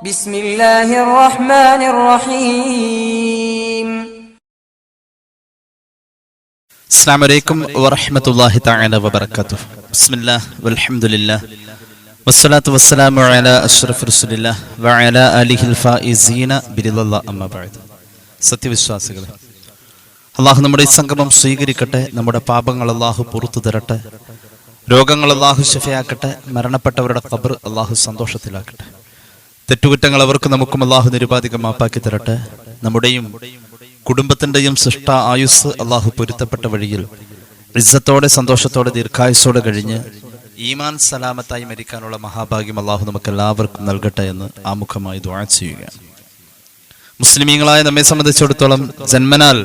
ബിസ്മില്ലാഹിർ റഹ്മാനിർ റഹീം. അസ്സലാമു അലൈക്കും വറഹ്മത്തുള്ളാഹി തആല വബറകാതുഹു. ബിസ്മില്ലാഹ് വൽഹംദുലില്ലാഹ് വസ്സലാത്തു വസ്സലാമു അലാ അഷ്റഫി റസൂലില്ലാഹ് വഅലാ ആലിഹിൽ ഫായിസീന ബിറിദല്ലാഹ് അമ്മാ ബഅദ്. സത്യവിശ്വാസികളെ, അല്ലാഹു നമ്മുടെ ഈ സംഗമം സ്വീകരിക്കട്ടെ. നമ്മുടെ പാപങ്ങൾ അല്ലാഹു പുറത്തു തരട്ടെ. രോഗങ്ങൾ അല്ലാഹു ശിഫയാക്കട്ടെ. മരണപ്പെട്ടവരുടെ ഖബർ അല്ലാഹു സന്തോഷത്തിലാക്കട്ടെ. തെറ്റുകുറ്റങ്ങൾ അവർക്ക് നമുക്കും അല്ലാഹു നിരുപാധികം മാപ്പാക്കി തരട്ടെ. നമ്മുടെയും കുടുംബത്തിന്റെയും സൃഷ്ട ആയുസ് അല്ലാഹു പൊരുത്തപ്പെട്ട വഴിയിൽ ഇസ്സത്തോടെ സന്തോഷത്തോടെ ദീർഘായുസ്സോടെ കഴിഞ്ഞ് ഈമാൻ സലാമത്തായി മരിക്കാനുള്ള മഹാഭാഗ്യം അല്ലാഹു നമുക്ക് എല്ലാവർക്കും നൽകട്ടെ എന്ന് ആമുഖമായി ദുആ ചെയ്യുകയാണ്. മുസ്ലിമീങ്ങളായ നമ്മെ സംബന്ധിച്ചിടത്തോളം ജന്മനാൽ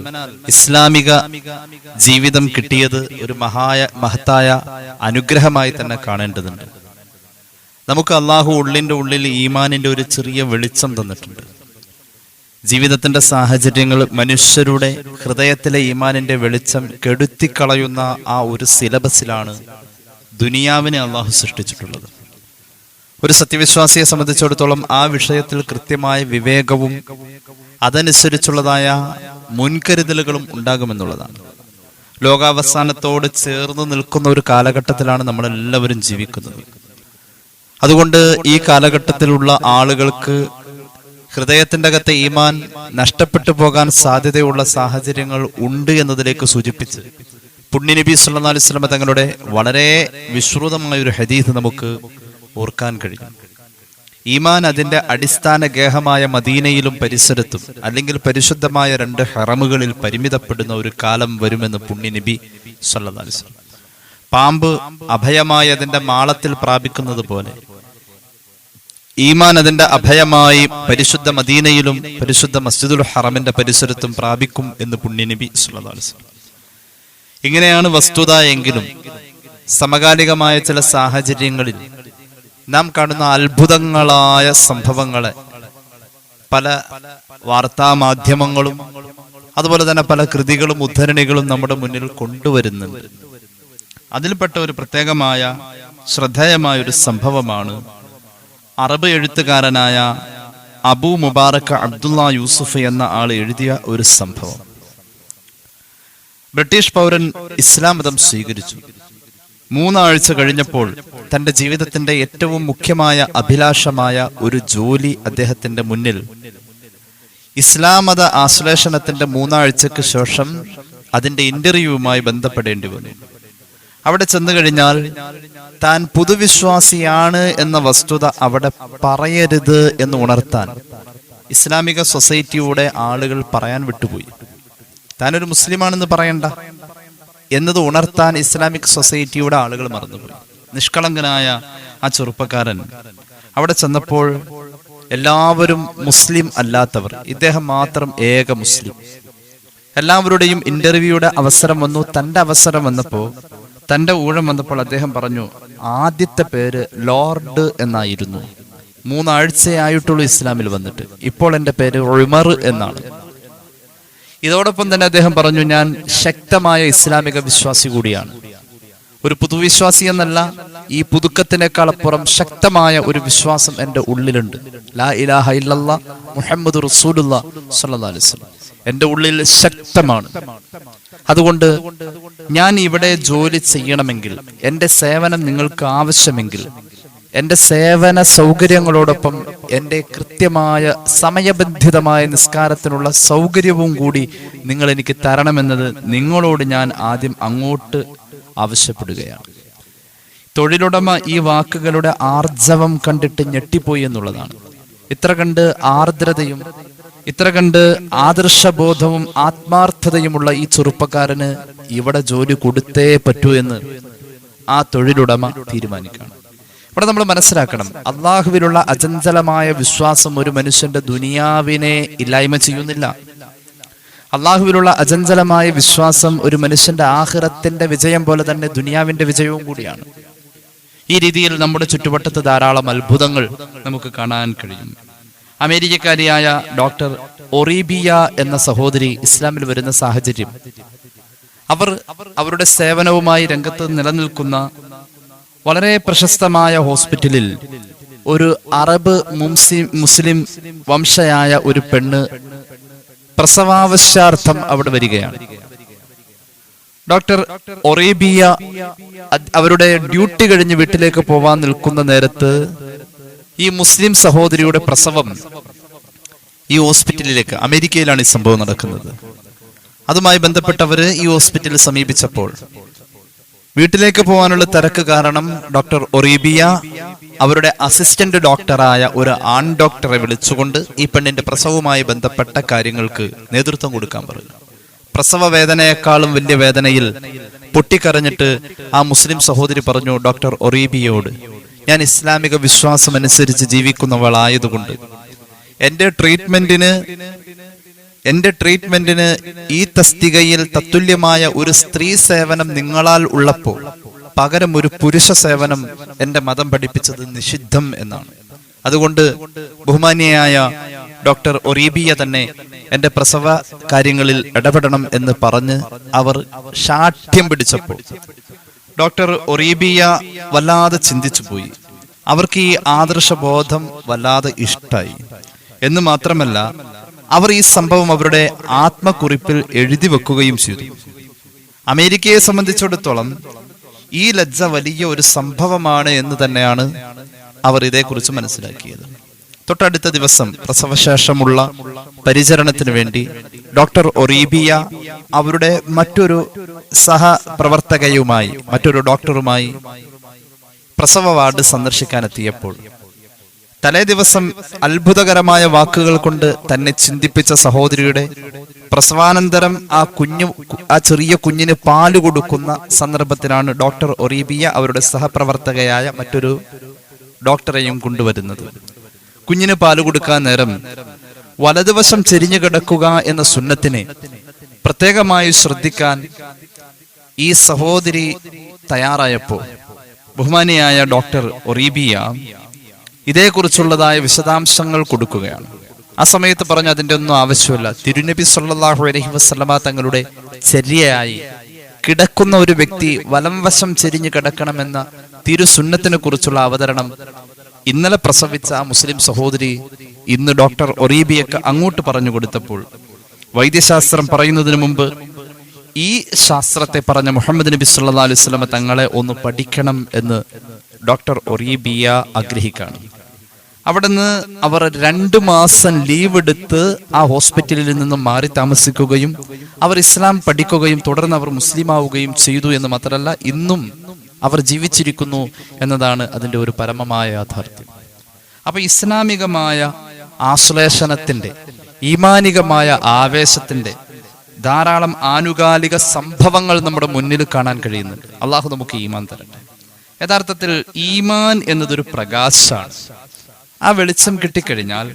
ഇസ്ലാമിക ജീവിതം കിട്ടിയത് ഒരു മഹത്തായ അനുഗ്രഹമായി തന്നെ കാണേണ്ടതുണ്ട്. നമുക്ക് അല്ലാഹു ഉള്ളിന്റെ ഉള്ളിൽ ഈമാനിന്റെ ഒരു ചെറിയ വെളിച്ചം തന്നിട്ടുണ്ട്. ജീവിതത്തിന്റെ സാഹചര്യങ്ങൾ മനുഷ്യരുടെ ഹൃദയത്തിലെ ഈമാനിന്റെ വെളിച്ചം കെടുത്തിക്കളയുന്ന ആ ഒരു സിലബസിലാണ് ദുനിയാവിനെ അല്ലാഹു സൃഷ്ടിച്ചിട്ടുള്ളത്. ഒരു സത്യവിശ്വാസിയെ സംബന്ധിച്ചിടത്തോളം ആ വിഷയത്തിൽ കൃത്യമായ വിവേകവും അതനുസരിച്ചുള്ളതായ മുൻകരുതലുകളും ഉണ്ടാകുമെന്നുള്ളതാണ്. ലോകാവസാനത്തോട് ചേർന്ന് നിൽക്കുന്ന ഒരു കാലഘട്ടത്തിലാണ് നമ്മളെല്ലാവരും ജീവിക്കുന്നത്. അതുകൊണ്ട് ഈ കാലഘട്ടത്തിലുള്ള ആളുകൾക്ക് ഹൃദയത്തിന്റെ അകത്തെ ഈമാൻ നഷ്ടപ്പെട്ടു പോകാൻ സാധ്യതയുള്ള സാഹചര്യങ്ങൾ ഉണ്ട് എന്നതിലേക്ക് സൂചിപ്പിച്ച് പുണ്യനബി സല്ലല്ലാഹു അലൈഹി വസല്ലം തങ്ങളുടെ വളരെ വിശ്രുതമായ ഒരു ഹദീസ് നമുക്ക് ഓർക്കാൻ കഴിയും. ഈമാൻ അതിന്റെ അടിസ്ഥാന ഗേഹമായ മദീനയിലും പരിസരത്തും അല്ലെങ്കിൽ പരിശുദ്ധമായ 2 ഹറമുകളിൽ പരിമിതപ്പെടുന്ന ഒരു കാലം വരുമെന്ന് പുണ്യനബി സല്ലല്ലാഹു അലൈഹി വസല്ലം. പാമ്പ് അഭയമായി അതിന്റെ മാളത്തിൽ പ്രാപിക്കുന്നത് പോലെ ഈമാൻ അതിന്റെ അഭയമായി പരിശുദ്ധ മദീനയിലും പരിശുദ്ധ മസ്ജിദുൽ ഹറമിന്റെ പരിസരത്തും പ്രാപിക്കും എന്ന് പുണ്യനബി സല്ലല്ലാഹു അലൈഹി വസല്ലം. ഇങ്ങനെയാണ് വസ്തുത എങ്കിലും സമകാലികമായ ചില സാഹചര്യങ്ങളിൽ നാം കാണുന്ന അത്ഭുതങ്ങളായ സംഭവങ്ങളെ പല വാർത്താ മാധ്യമങ്ങളും അതുപോലെ തന്നെ പല കൃതികളും ഉദ്ധരണികളും നമ്മുടെ മുന്നിൽ കൊണ്ടുവരുന്നുണ്ട്. അതിൽപ്പെട്ട ഒരു പ്രത്യേകമായ ശ്രദ്ധേയമായ ഒരു സംഭവമാണ് അറബ് എഴുത്തുകാരനായ അബൂ മുബാറക് അബ്ദുള്ള യൂസുഫ് എന്ന ആൾ എഴുതിയ ഒരു സംഭവം. ബ്രിട്ടീഷ് പൗരൻ ഇസ്ലാം മതം സ്വീകരിച്ചു. 3 ആഴ്ച കഴിഞ്ഞപ്പോൾ തന്റെ ജീവിതത്തിന്റെ ഏറ്റവും മുഖ്യമായ അഭിലാഷമായ ഒരു ജോലി അദ്ദേഹത്തിന്റെ മുന്നിൽ ഇസ്ലാം മത ആശ്ലേഷണത്തിന്റെ 3 ആഴ്ചക്ക് ശേഷം അതിന്റെ ഇന്റർവ്യൂവുമായി ബന്ധപ്പെടേണ്ടി വന്നു. അവിടെ ചെന്നു കഴിഞ്ഞാൽ താൻ പുതുവിശ്വാസിയാണ് എന്ന വസ്തുത അവിടെ പറയരുത് എന്ന് ഉണർത്താൻ ഇസ്ലാമിക സൊസൈറ്റിയുടെ ആളുകൾ പറയാൻ വിട്ടുപോയി. താനൊരു മുസ്ലിമാണെന്ന് പറയണ്ട എന്നത് ഉണർത്താൻ ഇസ്ലാമിക് സൊസൈറ്റിയുടെ ആളുകൾ മറന്നുപോയി. നിഷ്കളങ്കനായ ആ ചെറുപ്പക്കാരൻ അവിടെ ചെന്നപ്പോൾ എല്ലാവരും മുസ്ലിം അല്ലാത്തവർ, ഇദ്ദേഹം മാത്രം ഏക മുസ്ലിം. എല്ലാവരുടെയും ഇന്റർവ്യൂയുടെ അവസരം വന്നു. തന്റെ അവസരം വന്നപ്പോ, തന്റെ ഊഴം വന്നപ്പോൾ അദ്ദേഹം പറഞ്ഞു, ആദ്യത്തെ പേര് ലോർഡ് എന്നായിരുന്നു. 3 ആഴ്ചയായിട്ടുള്ളൂ ഇസ്ലാമിൽ വന്നിട്ട്. ഇപ്പോൾ എന്റെ പേര് ഉമർ എന്നാണ്. ഇതോടൊപ്പം തന്നെ അദ്ദേഹം പറഞ്ഞു, ഞാൻ ശക്തമായ ഇസ്ലാമിക വിശ്വാസി കൂടിയാണ്. ഒരു പുതുവിശ്വാസി എന്നല്ല, ഈ പുതുക്കത്തിനേക്കാൾ അപ്പുറം ശക്തമായ ഒരു വിശ്വാസം എന്റെ ഉള്ളിലുണ്ട്. ലാ ഇലാഹ ഇല്ലല്ലാഹ് മുഹമ്മദ് റസൂലുള്ളാഹി സ്വല്ലല്ലാഹു അലൈഹി വസല്ലം എന്റെ ഉള്ളിൽ ശക്തമാണ്. അതുകൊണ്ട് ഞാൻ ഇവിടെ ജോലി ചെയ്യണമെങ്കിൽ, എന്റെ സേവനം നിങ്ങൾക്ക് ആവശ്യമെങ്കിൽ, എന്റെ സേവന സൗകര്യങ്ങളോടൊപ്പം എന്റെ കൃത്യമായ സമയബന്ധിതമായ നിസ്കാരത്തിനുള്ള സൗകര്യവും കൂടി നിങ്ങൾ എനിക്ക് തരണമെന്നത് നിങ്ങളോട് ഞാൻ ആദ്യം അങ്ങോട്ട് ആവശ്യപ്പെടുകയാണ്. തൊഴിലുടമ ഈ വാക്കുകളുടെ ആർജവം കണ്ടിട്ട് ഞെട്ടിപ്പോയി എന്നുള്ളതാണ്. ഇത്ര കണ്ട് ആർദ്രതയും ഇത്ര കണ്ട് ആദർശബോധവും ആത്മാർത്ഥതയുമുള്ള ഈ ചെറുപ്പക്കാരന് ഇവിടെ ജോലി കൊടുത്തേ പറ്റൂ എന്ന് ആ തൊഴിലുടമ തീരുമാനിക്കണം. ഇവിടെ നമ്മൾ മനസ്സിലാക്കണം, അള്ളാഹുവിലുള്ള അചഞ്ചലമായ വിശ്വാസം ഒരു മനുഷ്യന്റെ ദുനിയാവിനെ ഇല്ലായ്മ ചെയ്യുന്നില്ല. അള്ളാഹുവിലുള്ള അചഞ്ചലമായ വിശ്വാസം ഒരു മനുഷ്യന്റെ ആഖിറത്തിന്റെ വിജയം പോലെ തന്നെ ദുനിയാവിന്റെ വിജയവും കൂടിയാണ്. ഈ രീതിയിൽ നമ്മുടെ ചുറ്റുവട്ടത്ത് ധാരാളം അത്ഭുതങ്ങൾ നമുക്ക് കാണാൻ കഴിയും. അമേരിക്കക്കാരിയായ ഡോക്ടർ ഒറീബിയ എന്ന സഹോദരി ഇസ്ലാമിൽ വരുന്ന സാഹചര്യം, അവരുടെ സേവനവുമായി രംഗത്ത് നിലനിൽക്കുന്ന വളരെ പ്രശസ്തമായ ഹോസ്പിറ്റലിൽ ഒരു അറബ് മുസ്ലിം വംശയായ ഒരു പെണ്ണ് പ്രസവാവശ്യാർത്ഥം അവിടെ വരികയാണ്. ഡോക്ടർ ഒറേബിയ അവരുടെ ഡ്യൂട്ടി കഴിഞ്ഞ് വീട്ടിലേക്ക് പോവാൻ നിൽക്കുന്ന നേരത്ത് ഈ മുസ്ലിം സഹോദരിയുടെ പ്രസവം ഈ ഹോസ്പിറ്റലിലേക്ക്, അമേരിക്കയിലാണ് ഈ സംഭവം നടക്കുന്നത്, അതുമായി ബന്ധപ്പെട്ടവര് ഈ ഹോസ്പിറ്റലിൽ സമീപിച്ചപ്പോൾ വീട്ടിലേക്ക് പോകാനുള്ള തിരക്ക് കാരണം ഡോക്ടർ ഒറീബിയ അവരുടെ അസിസ്റ്റന്റ് ഡോക്ടറായ ഒരു ആൺ ഡോക്ടറെ വിളിച്ചുകൊണ്ട് ഈ പെണ്ണിന്റെ പ്രസവവുമായി ബന്ധപ്പെട്ട കാര്യങ്ങൾക്ക് നേതൃത്വം കൊടുക്കാൻ പറഞ്ഞു. പ്രസവ വേദനയെക്കാളും വലിയ വേദനയിൽ പൊട്ടിക്കരഞ്ഞിട്ട് ആ മുസ്ലിം സഹോദരി പറഞ്ഞു ഡോക്ടർ ഒറീബിയോട്, ഞാൻ ഇസ്ലാമിക വിശ്വാസം അനുസരിച്ച് ജീവിക്കുന്നവളായതുകൊണ്ട് എന്റെ ട്രീറ്റ്മെന്റിന് ഈ തസ്തികയിൽ തത്തുല്യമായ ഒരു സ്ത്രീ സേവനം നിങ്ങളാൽ ഉള്ളപ്പോൾ പകരം ഒരു പുരുഷ സേവനം എന്റെ മതം പഠിപ്പിച്ചത് നിഷിദ്ധം എന്നാണ്. അതുകൊണ്ട് ബഹുമാന്യയായ ഡോക്ടർ ഒറീബിയ തന്നെ എന്റെ പ്രസവ കാര്യങ്ങളിൽ ഇടപെടണം എന്ന് പറഞ്ഞ് അവർ ശാഠ്യം പിടിച്ചപ്പോൾ ഡോക്ടർ ഒറീബിയ വല്ലാതെ ചിന്തിച്ചു പോയി. അവർക്ക് ഈ ആദർശബോധം വല്ലാതെ ഇഷ്ടായി എന്ന് മാത്രമല്ല, അവർ ഈ സംഭവം അവരുടെ ആത്മക്കുറിപ്പിൽ എഴുതി വെക്കുകയും ചെയ്തു. അമേരിക്കയെ സംബന്ധിച്ചിടത്തോളം ഈ ലജ്ജ വലിയ ഒരു സംഭവമാണ് എന്ന് തന്നെയാണ് അവർ ഇതേക്കുറിച്ച് മനസ്സിലാക്കിയത്. തൊട്ടടുത്ത ദിവസം പ്രസവശേഷമുള്ള പരിചരണത്തിന് വേണ്ടി ഡോക്ടർ ഒറീബിയ അവരുടെ മറ്റൊരു സഹപ്രവർത്തകയുമായി, മറ്റൊരു ഡോക്ടറുമായി പ്രസവ വാർഡ് സന്ദർശിക്കാനെത്തിയപ്പോൾ തലേ ദിവസം അത്ഭുതകരമായ വാക്കുകൾ കൊണ്ട് തന്നെ ചിന്തിപ്പിച്ച സഹോദരിയുടെ പ്രസവാനന്തരം ആ ചെറിയ കുഞ്ഞിന് പാല് കൊടുക്കുന്ന സന്ദർഭത്തിലാണ് ഡോക്ടർ ഒറീബിയ അവരുടെ സഹപ്രവർത്തകയായ മറ്റൊരു ഡോക്ടറെയും കൊണ്ടുവരുന്നത്. കുഞ്ഞിന് പാല് കൊടുക്കാൻ നേരം വലതുവശം ചെരിഞ്ഞു കിടക്കുക എന്ന സുന്നത്തിനെ പ്രത്യേകമായി ശ്രദ്ധിക്കാൻ ഈ സഹോദരി തയ്യാറായപ്പോൾ ബഹുമാനിയായ ഡോക്ടർ ഒറീബിയ ഇതേക്കുറിച്ചുള്ളതായ വിശദാംശങ്ങൾ കൊടുക്കുകയാണ്. ആ സമയത്ത് പറഞ്ഞു അതിന്റെ ഒന്നും ആവശ്യമില്ല, തിരുനബി സല്ലല്ലാഹു അലൈഹി വസല്ലമ തങ്ങളുടെ ചര്യയായി കിടക്കുന്ന ഒരു വ്യക്തി വലം വശം ചെരിഞ്ഞു കിടക്കണമെന്ന തിരുസുന്നത്തിനെ കുറിച്ചുള്ള അവതരണം ഇന്നലെ പ്രസവിച്ച ആ മുസ്ലിം സഹോദരി ഇന്ന് ഡോക്ടർ ഒറീബിയക്ക് അങ്ങോട്ട് പറഞ്ഞു കൊടുത്തപ്പോൾ വൈദ്യശാസ്ത്രം പറയുന്നതിന് മുമ്പ് ഈ ശാസ്ത്രത്തെ പറഞ്ഞ മുഹമ്മദ് നബി സല്ലല്ലാഹു അലൈഹി വസല്ലമ തങ്ങളെ ഒന്ന് പഠിക്കണം എന്ന് ഡോക്ടർ ഒറീബിയ ആഗ്രഹിക്കുകയാണ്. അവിടുന്ന് അവർ 2 മാസം ലീവ് എടുത്ത് ആ ഹോസ്പിറ്റലിൽ നിന്നും മാറി താമസിക്കുകയും അവർ ഇസ്ലാം പഠിക്കുകയും തുടർന്ന് അവർ മുസ്ലിം ആവുകയും ചെയ്തു എന്ന് മാത്രമല്ല, ഇന്നും അവർ ജീവിച്ചിരിക്കുന്നു എന്നതാണ് അതിന്റെ ഒരു പരമമായ യാഥാർത്ഥ്യം. അപ്പൊ ഇസ്ലാമികമായ ആശ്ലേഷണത്തിന്റെ, ഈമാനികമായ ആവേശത്തിന്റെ ധാരാളം ആനുകാലിക സംഭവങ്ങൾ നമ്മുടെ മുന്നിൽ കാണാൻ കഴിയുന്നുണ്ട്. അള്ളാഹു നമുക്ക് ഈമാൻ തരട്ടെ. യഥാർത്ഥത്തിൽ ഈമാൻ എന്നതൊരു പ്രകാശമാണ്. ആ വെളിച്ചം കിട്ടിക്കഴിഞ്ഞാൽ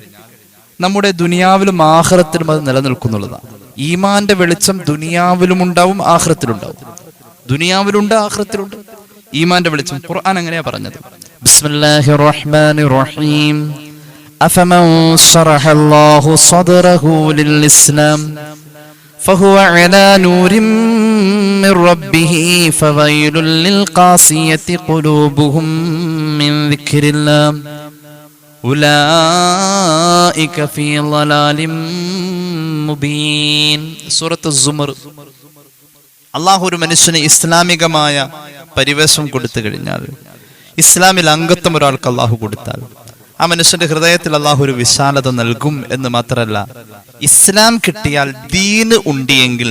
നമ്മുടെ ദുനിയാവിലും ആഖിറത്തിലും അത് നിലനിൽക്കുന്നുള്ളതാണ്. ഈമാന്റെ വെളിച്ചം ദുനിയാവിലും ഉണ്ടാവും, ആഖിറത്തിലുണ്ടാവും. ദുനിയാവിലുണ്ട്, ആഖിറത്തിലുണ്ട് ഈമാന്റെ വെളിച്ചം. ഖുർആൻ അങ്ങനെയാ പറഞ്ഞത്. ബിസ്മില്ലാഹിർ റഹ്മാനിർ റഹീം. അഫമൻ ശറഹല്ലാഹു സദ്റഹു ലിൽ ഇസ്ലാം فهو على نور من ربه فويل للقاسية قلوبهم من ذكر الله أولئك في ضلال مبين. സൂറത്ത് സുമർ. അള്ളാഹു ഒരു മനുഷ്യന് ഇസ്ലാമികമായ പരിവേഷം കൊടുത്തു കഴിഞ്ഞാൽ, ഇസ്ലാമിൽ അംഗത്വം ഒരാൾക്ക് അള്ളാഹു കൊടുത്താൽ ആ മനുഷ്യന്റെ ഹൃദയത്തിൽ അള്ളാഹു ഒരു വിശാലത നൽകും എന്ന് മാത്രമല്ല, ഇസ്ലാം കിട്ടിയാൽ, ദീന് ഉണ്ടിയെങ്കിൽ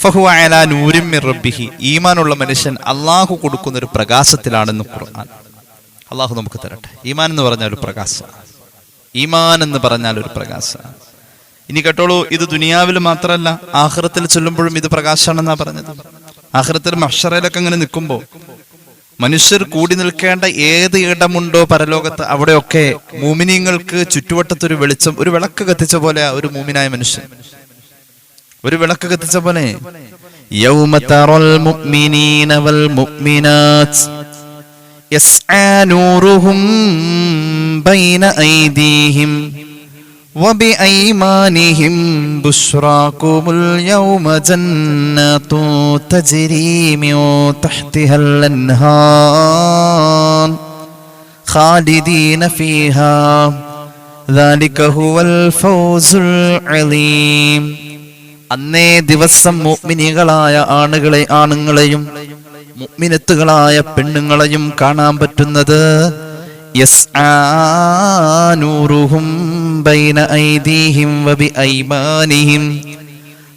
ഫഹുവ അലാ നൂരിൻ മിർ റബ്ബിഹി, ഈമാനുള്ള മനുഷ്യൻ അള്ളാഹു കൊടുക്കുന്ന ഒരു പ്രകാശത്തിലാണെന്ന് ഖുർആൻ. അള്ളാഹു നമുക്ക് തരട്ടെ. ഈമാൻ എന്ന് പറഞ്ഞാൽ ഒരു പ്രകാശം. ഈമാൻ എന്ന് പറഞ്ഞാൽ ഒരു പ്രകാശം. ഇനി കേട്ടോളൂ, ഇത് ദുനിയാവിൽ മാത്രമല്ല, ആഖിറത്തിൽ ചൊല്ലുമ്പോഴും ഇത് പ്രകാശമാണെന്നാ പറഞ്ഞത്. ആഖിറത്തിൽ മഹ്ശറിലൊക്കെ അങ്ങനെ നിൽക്കുമ്പോൾ മനുഷ്യർ കൂടി നിൽക്കേണ്ട ഏത് ഇടമുണ്ടോ പരലോകത്ത്, അവിടെയൊക്കെ മുഅ്മിനീങ്ങൾക്ക് ചുറ്റുവട്ടത്തൊരു വെളിച്ചം, ഒരു വിളക്ക് കത്തിച്ച പോലെ ഒരു മുഅ്മിനായ മനുഷ്യൻ, ഒരു വിളക്ക് കത്തിച്ച പോലെ. യൗമ തറൽ മുഅ്മിനീന വൽ മുഅ്മിനാത്ത് യസ്ആ നൂറുഹും ബൈന ഐദീഹിം وبأيمانهم بشراكم اليوم جنات تجري من تحتها الأنهار ഖാലിദീന ഫീഹാ ദാലിക ഹുവൽ ഫൗസുൽ അലീം. അന്നേ ദിവസം മുഅ്മിനീകളായ ആണുങ്ങളെയും മുഅ്മിനത്തുകളായ പെണ്ണുങ്ങളെയും കാണാൻ പറ്റുന്നത് യസ്ആ നൂറുഹും ബൈന ഐദീഹിം വബിഐമാനിഹിം.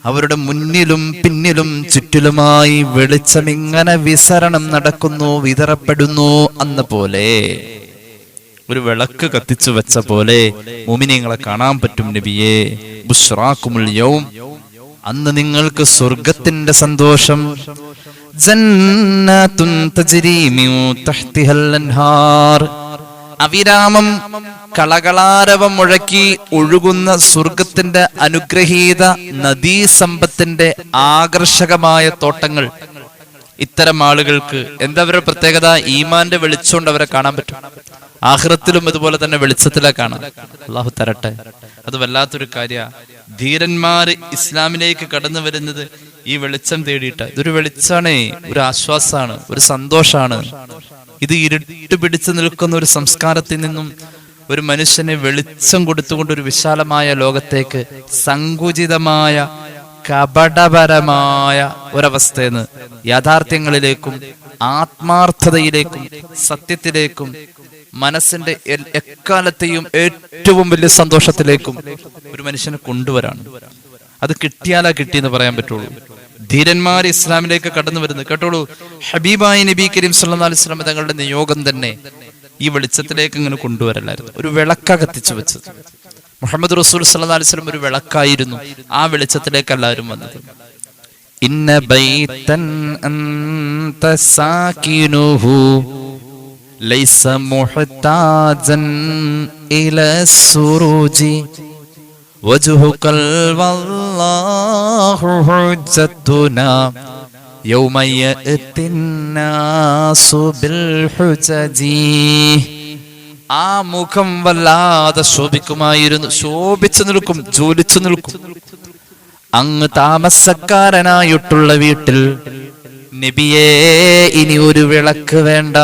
അവരുടെ മുന്നിലും പിന്നിലും ചുറ്റിലുമായി വെളിച്ചമിങ്ങനെ വിസരണം നടക്കുന്നു, വിതറപ്പെടുന്നു. അന്ന പോലെ ഒരു വിളക്ക് കത്തിച്ചു വെച്ച പോലെ മുഅ്മിനീങ്ങളെ കാണാൻ പറ്റും നബിയേ. ബുശ്റാകുമുൽ യൗം, അന്ന് നിങ്ങൾക്ക് സ്വർഗത്തിന്റെ സന്തോഷം. ജന്നാത്തുൻ തജ്രി മിൻ തഹ്തിഹൽ അൻഹാർ, അവിരാമം കളകളാരവം മുഴക്കി ഒഴുകുന്ന സ്വർഗത്തിന്റെ അനുഗ്രഹീത നദീസമ്പത്തിന്റെ ആകർഷകമായ തോട്ടങ്ങൾ. ഇത്തരം ആളുകൾക്ക് എന്താ അവരുടെ പ്രത്യേകത? ഈമാന്റെ വെളിച്ചം അവരെ കാണാൻ പറ്റും. ആഖിറത്തിലും ഇതുപോലെ തന്നെ വെളിച്ചത്തിലെ കാണാം. അള്ളാഹു തരട്ടെ. അത് വല്ലാത്തൊരു കാര്യ. ധീരന്മാര് ഇസ്ലാമിലേക്ക് കടന്നു വരുന്നത് ഈ വെളിച്ചം തേടിയിട്ട്. ഇതൊരു വെളിച്ചാണേ, ഒരു ആശ്വാസമാണ്, ഒരു സന്തോഷാണ്. ഇത് ഇരുട്ട് പിടിച്ചു നിൽക്കുന്ന ഒരു സംസ്കാരത്തിൽ നിന്നും ഒരു മനുഷ്യനെ വെളിച്ചം കൊടുത്തുകൊണ്ട് ഒരു വിശാലമായ ലോകത്തേക്ക്, സങ്കുചിതമായ കപടപരമായ ഒരവസ്ഥയെന്ന് യാഥാർത്ഥ്യങ്ങളിലേക്കും ആത്മാർത്ഥതയിലേക്കും സത്യത്തിലേക്കും മനസ്സിന്റെ എക്കാലത്തെയും ഏറ്റവും വലിയ സന്തോഷത്തിലേക്കും ഒരു മനുഷ്യനെ കൊണ്ടുവരാണ്. അത് കിട്ടിയാലാ കിട്ടിയെന്ന് പറയാൻ പറ്റുള്ളൂ. ധീരന്മാർ ഇസ്ലാമിലേക്ക് കടന്നു വരുന്നത് കേട്ടോളൂ. ഹബീബായ നബി കരീം സല്ലല്ലാഹു അലൈഹി വസല്ലം തങ്ങളുടെ നിയോഗം തന്നെ ഈ വെളിച്ചത്തിലേക്ക് ഇങ്ങനെ കൊണ്ടുവരലായിരുന്നു. ഒരു വിളക്ക കത്തിച്ചു വെച്ചത്. മുഹമ്മദ് റസൂൽ സല്ലല്ലാഹു അലൈഹി വസല്ലം ഒരു വിളക്കായിരുന്നു. ആ വെളിച്ചത്തിലേക്ക് എല്ലാവരും വന്നത്. ഇന്ന ബൈതൻ അൻത സാകിനുഹു ലൈസ മുഹ്താജൻ ഇലാ സുറൂജി വജ്ഹുകൽ വല്ലാഹു ഹുജ്ജത്തുനാ യൗമ യഅതിന്നാസു ബിൽ ഹുജജി. ആ മുഖം വല്ലാതെ ശോഭിക്കുമായിരുന്നു. ശോഭിച്ചു നിൽക്കും, ജ്വലിച്ചു നിൽക്കും. അങ്ങ് താമസക്കാരനായിട്ടുള്ള വീട്ടിൽ നബിയേ ഇനി ഒരു വിളക്ക് വേണ്ട.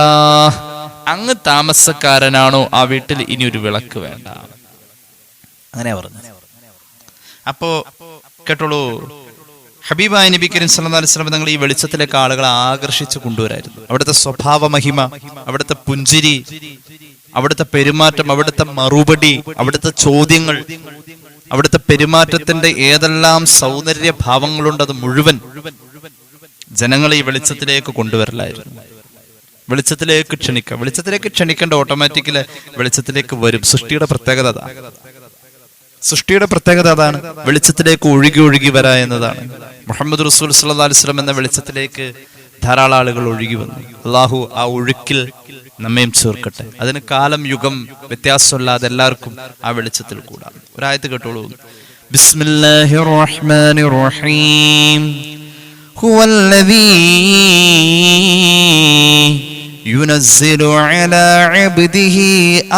അങ്ങ് താമസക്കാരനാണോ ആ വീട്ടിൽ ഇനി ഒരു വിളക്ക് വേണ്ട. അങ്ങനെ പറഞ്ഞു. അപ്പോ കേട്ടോളൂ, ഹബീബായ നബി കരീം സല്ലല്ലാഹു അലൈഹി വസല്ലം തങ്ങൾ ഈ വെളിച്ചത്തിലേക്ക് ആളുകളെ ആകർഷിച്ചു കൊണ്ടുവരായിരുന്നു. അവിടുത്തെ സ്വഭാവ മഹിമ, അവിടുത്തെ പുഞ്ചിരി, അവിടുത്തെ പെരുമാറ്റം, അവിടുത്തെ മറുപടി, അവിടുത്തെ ചോദ്യങ്ങൾ, അവിടുത്തെ പെരുമാറ്റത്തിന്റെ ഏതെല്ലാം സൗന്ദര്യ ഭാവങ്ങളുണ്ട് അത് മുഴുവൻ ജനങ്ങളെ ഈ വെളിച്ചത്തിലേക്ക് കൊണ്ടുവരലായിരുന്നു. വെളിച്ചത്തിലേക്ക് ക്ഷണിക്കുക. വെളിച്ചത്തിലേക്ക് ക്ഷണിക്കേണ്ട ഓട്ടോമാറ്റിക്കലി വെളിച്ചത്തിലേക്ക് വരും. സൃഷ്ടിയുടെ പ്രത്യേകത അതാണ്. സൃഷ്ടിയുടെ പ്രത്യേകത അതാണ്. വെളിച്ചത്തിലേക്ക് ഒഴുകി ഒഴുകി വരാ എന്നതാണ്. മുഹമ്മദ് റസൂൽ സല്ലല്ലാഹു അലൈഹി വസല്ലം എന്ന വെളിച്ചത്തിലേക്ക് ധാരാളം ആളുകൾ ഒഴുകി വന്നു. അള്ളാഹു ആ ഒഴുക്കിൽ നമ്മയും ചേർക്കട്ടെ. അതിന് കാലം യുഗം വ്യത്യാസമില്ലാതെ എല്ലാവർക്കും ആ വെളിച്ചത്തിൽ കൂടാം. ഒരായത്ത് കേട്ടോളൂ. ബിസ്മില്ലാഹിർ റഹ്മാനിർ റഹീം. ഹുവല്ലദീ യുനസ്സിലു അലാ അബ്ദിഹി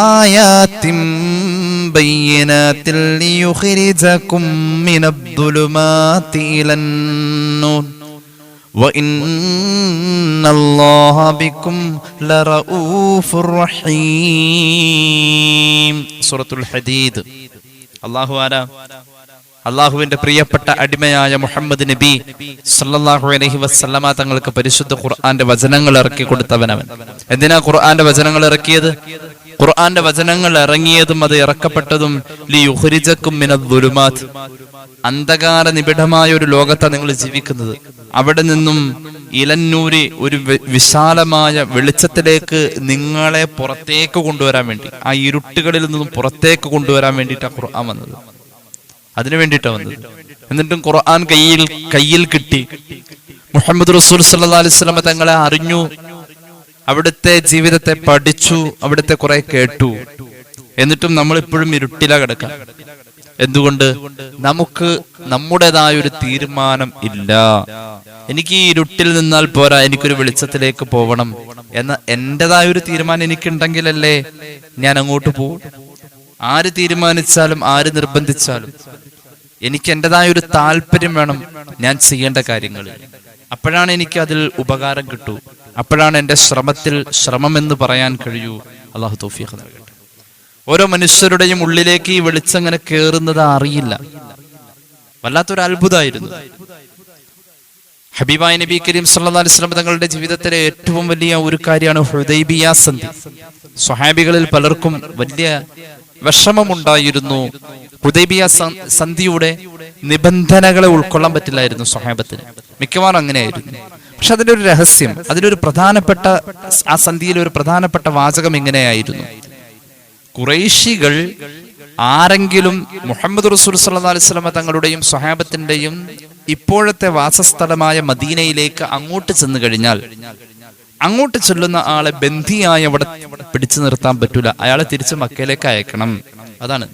ആയാതിൻ ബയ്യിനാതിൻ ലിയുഖ്രിജകും മിനദ്ദുലുമാതി ഇലന്നൂർ വഇന്നല്ലാഹ ബികും ലറഊഫുർ റഹീം. സൂറത്തുൽ ഹദീദ്. അള്ളാഹുവിന്റെ പ്രിയപ്പെട്ട അടിമയായ മുഹമ്മദ് നബി സല്ലല്ലാഹു അലൈഹി വസല്ലമ തങ്ങൾക്ക് പരിശുദ്ധ ഖുർആന്റെ വചനങ്ങൾ ഇറക്കി കൊടുത്തവനവൻ. എന്തിനാ ഖുർആന്റെ വചനങ്ങൾ ഇറക്കിയത്? ഖുർആന്റെ വചനങ്ങൾ ഇറങ്ങിയതും അത് ഇറക്കപ്പെട്ടതും ലിയുഖ്രിജകും മിനദ്ദുലുമാത്, അന്ധകാര നിബിഡമായ ഒരു ലോകത്താണ് നിങ്ങൾ ജീവിക്കുന്നത്. അവിടെ നിന്നും ഇലന്നൂരി, ഒരു വിശാലമായ വെളിച്ചത്തിലേക്ക് നിങ്ങളെ പുറത്തേക്ക് കൊണ്ടുവരാൻ വേണ്ടി, ആ ഇരുട്ടുകളിൽ നിന്നും പുറത്തേക്ക് കൊണ്ടുവരാൻ വേണ്ടിയിട്ടാണ് ഖുർആൻ വന്നത്. അതിനു വേണ്ടിയിട്ടാണ് വന്നത്. എന്നിട്ടും ഖുർആൻ കയ്യിൽ കിട്ടി. മുഹമ്മദ് റസൂൽ സല്ലല്ലാഹു അലൈഹി വസല്ലം തങ്ങളെ അറിഞ്ഞു, അവിടുത്തെ ജീവിതത്തെ പഠിച്ചു, അവിടുത്തെ കുറെ കേട്ടു. എന്നിട്ടും നമ്മൾ ഇപ്പോഴും ഇരുട്ടിലാ കിടക്കാം. എന്തുകൊണ്ട്? നമുക്ക് നമ്മുടേതായ ഒരു തീരുമാനം ഇല്ല. എനിക്ക് ഈ ഇരുട്ടിൽ നിന്നാൽ പോരാ, എനിക്കൊരു വെളിച്ചത്തിലേക്ക് പോകണം എന്ന എന്റേതായ ഒരു തീരുമാനം എനിക്കുണ്ടെങ്കിലല്ലേ ഞാൻ അങ്ങോട്ട് പോകും. ആര് തീരുമാനിച്ചാലും ആര് നിർബന്ധിച്ചാലും എനിക്ക് എന്റേതായ ഒരു താല്പര്യം വേണം ഞാൻ ചെയ്യേണ്ട കാര്യങ്ങൾ. അപ്പോഴാണ് എനിക്ക് അതിൽ ഉപകാരം കിട്ടൂ. അപ്പോഴാണ് എന്റെ ശ്രമത്തിൽ ശ്രമം എന്ന് പറയാൻ കഴിയൂ. അള്ളാഹു തൗഫീഖ് നൽകട്ടെ. ഓരോ മനുഷ്യരുടെയും ഉള്ളിലേക്ക് ഈ വെളിച്ചം ഇങ്ങനെ കയറുന്നത് അറിയില്ല. വല്ലാത്തൊരു അത്ഭുതമായിരുന്നു. ഹബീബായ നബി കരീം സല്ലല്ലാഹു അലൈഹി വസല്ലം തങ്ങളുടെ ജീവിതത്തിലെ ഏറ്റവും വലിയ ഒരു കാര്യമാണ് ഹുദൈബിയ സന്ധി. സ്വഹാബികളിൽ പലർക്കും വലിയ വിഷമമുണ്ടായിരുന്നു. ഹുദൈബിയ സന്ധിയുടെ നിബന്ധനകളെ ഉൾക്കൊള്ളാൻ പറ്റില്ലായിരുന്നു സ്വഹാബത്തിന്. മിക്കവാറും അങ്ങനെയായിരുന്നു. പക്ഷെ അതിന്റെ ഒരു രഹസ്യം, അതിലൊരു പ്രധാനപ്പെട്ട, ആ സന്ധിയിലെ ഒരു പ്രധാനപ്പെട്ട വാചകം ഇങ്ങനെയായിരുന്നു: ഖുറൈശികൾ ആരെങ്കിലും മുഹമ്മദ് റസൂൽ സല്ലല്ലാഹു അലൈഹി വസല്ലം തങ്ങളുടെയും സ്വഹാബത്തിന്റെയും ഇപ്പോഴത്തെ വാസസ്ഥലമായ മദീനയിലേക്ക് അങ്ങോട്ട് ചെന്നു കഴിഞ്ഞാൽ, അങ്ങോട്ട് ചെല്ലുന്ന ആളെ ബന്ധിയായി അവിടെ പിടിച്ചു നിർത്താൻ പറ്റൂല, അയാളെ തിരിച്ച് മക്കയിലേക്ക് അയക്കണം. അതാണ്.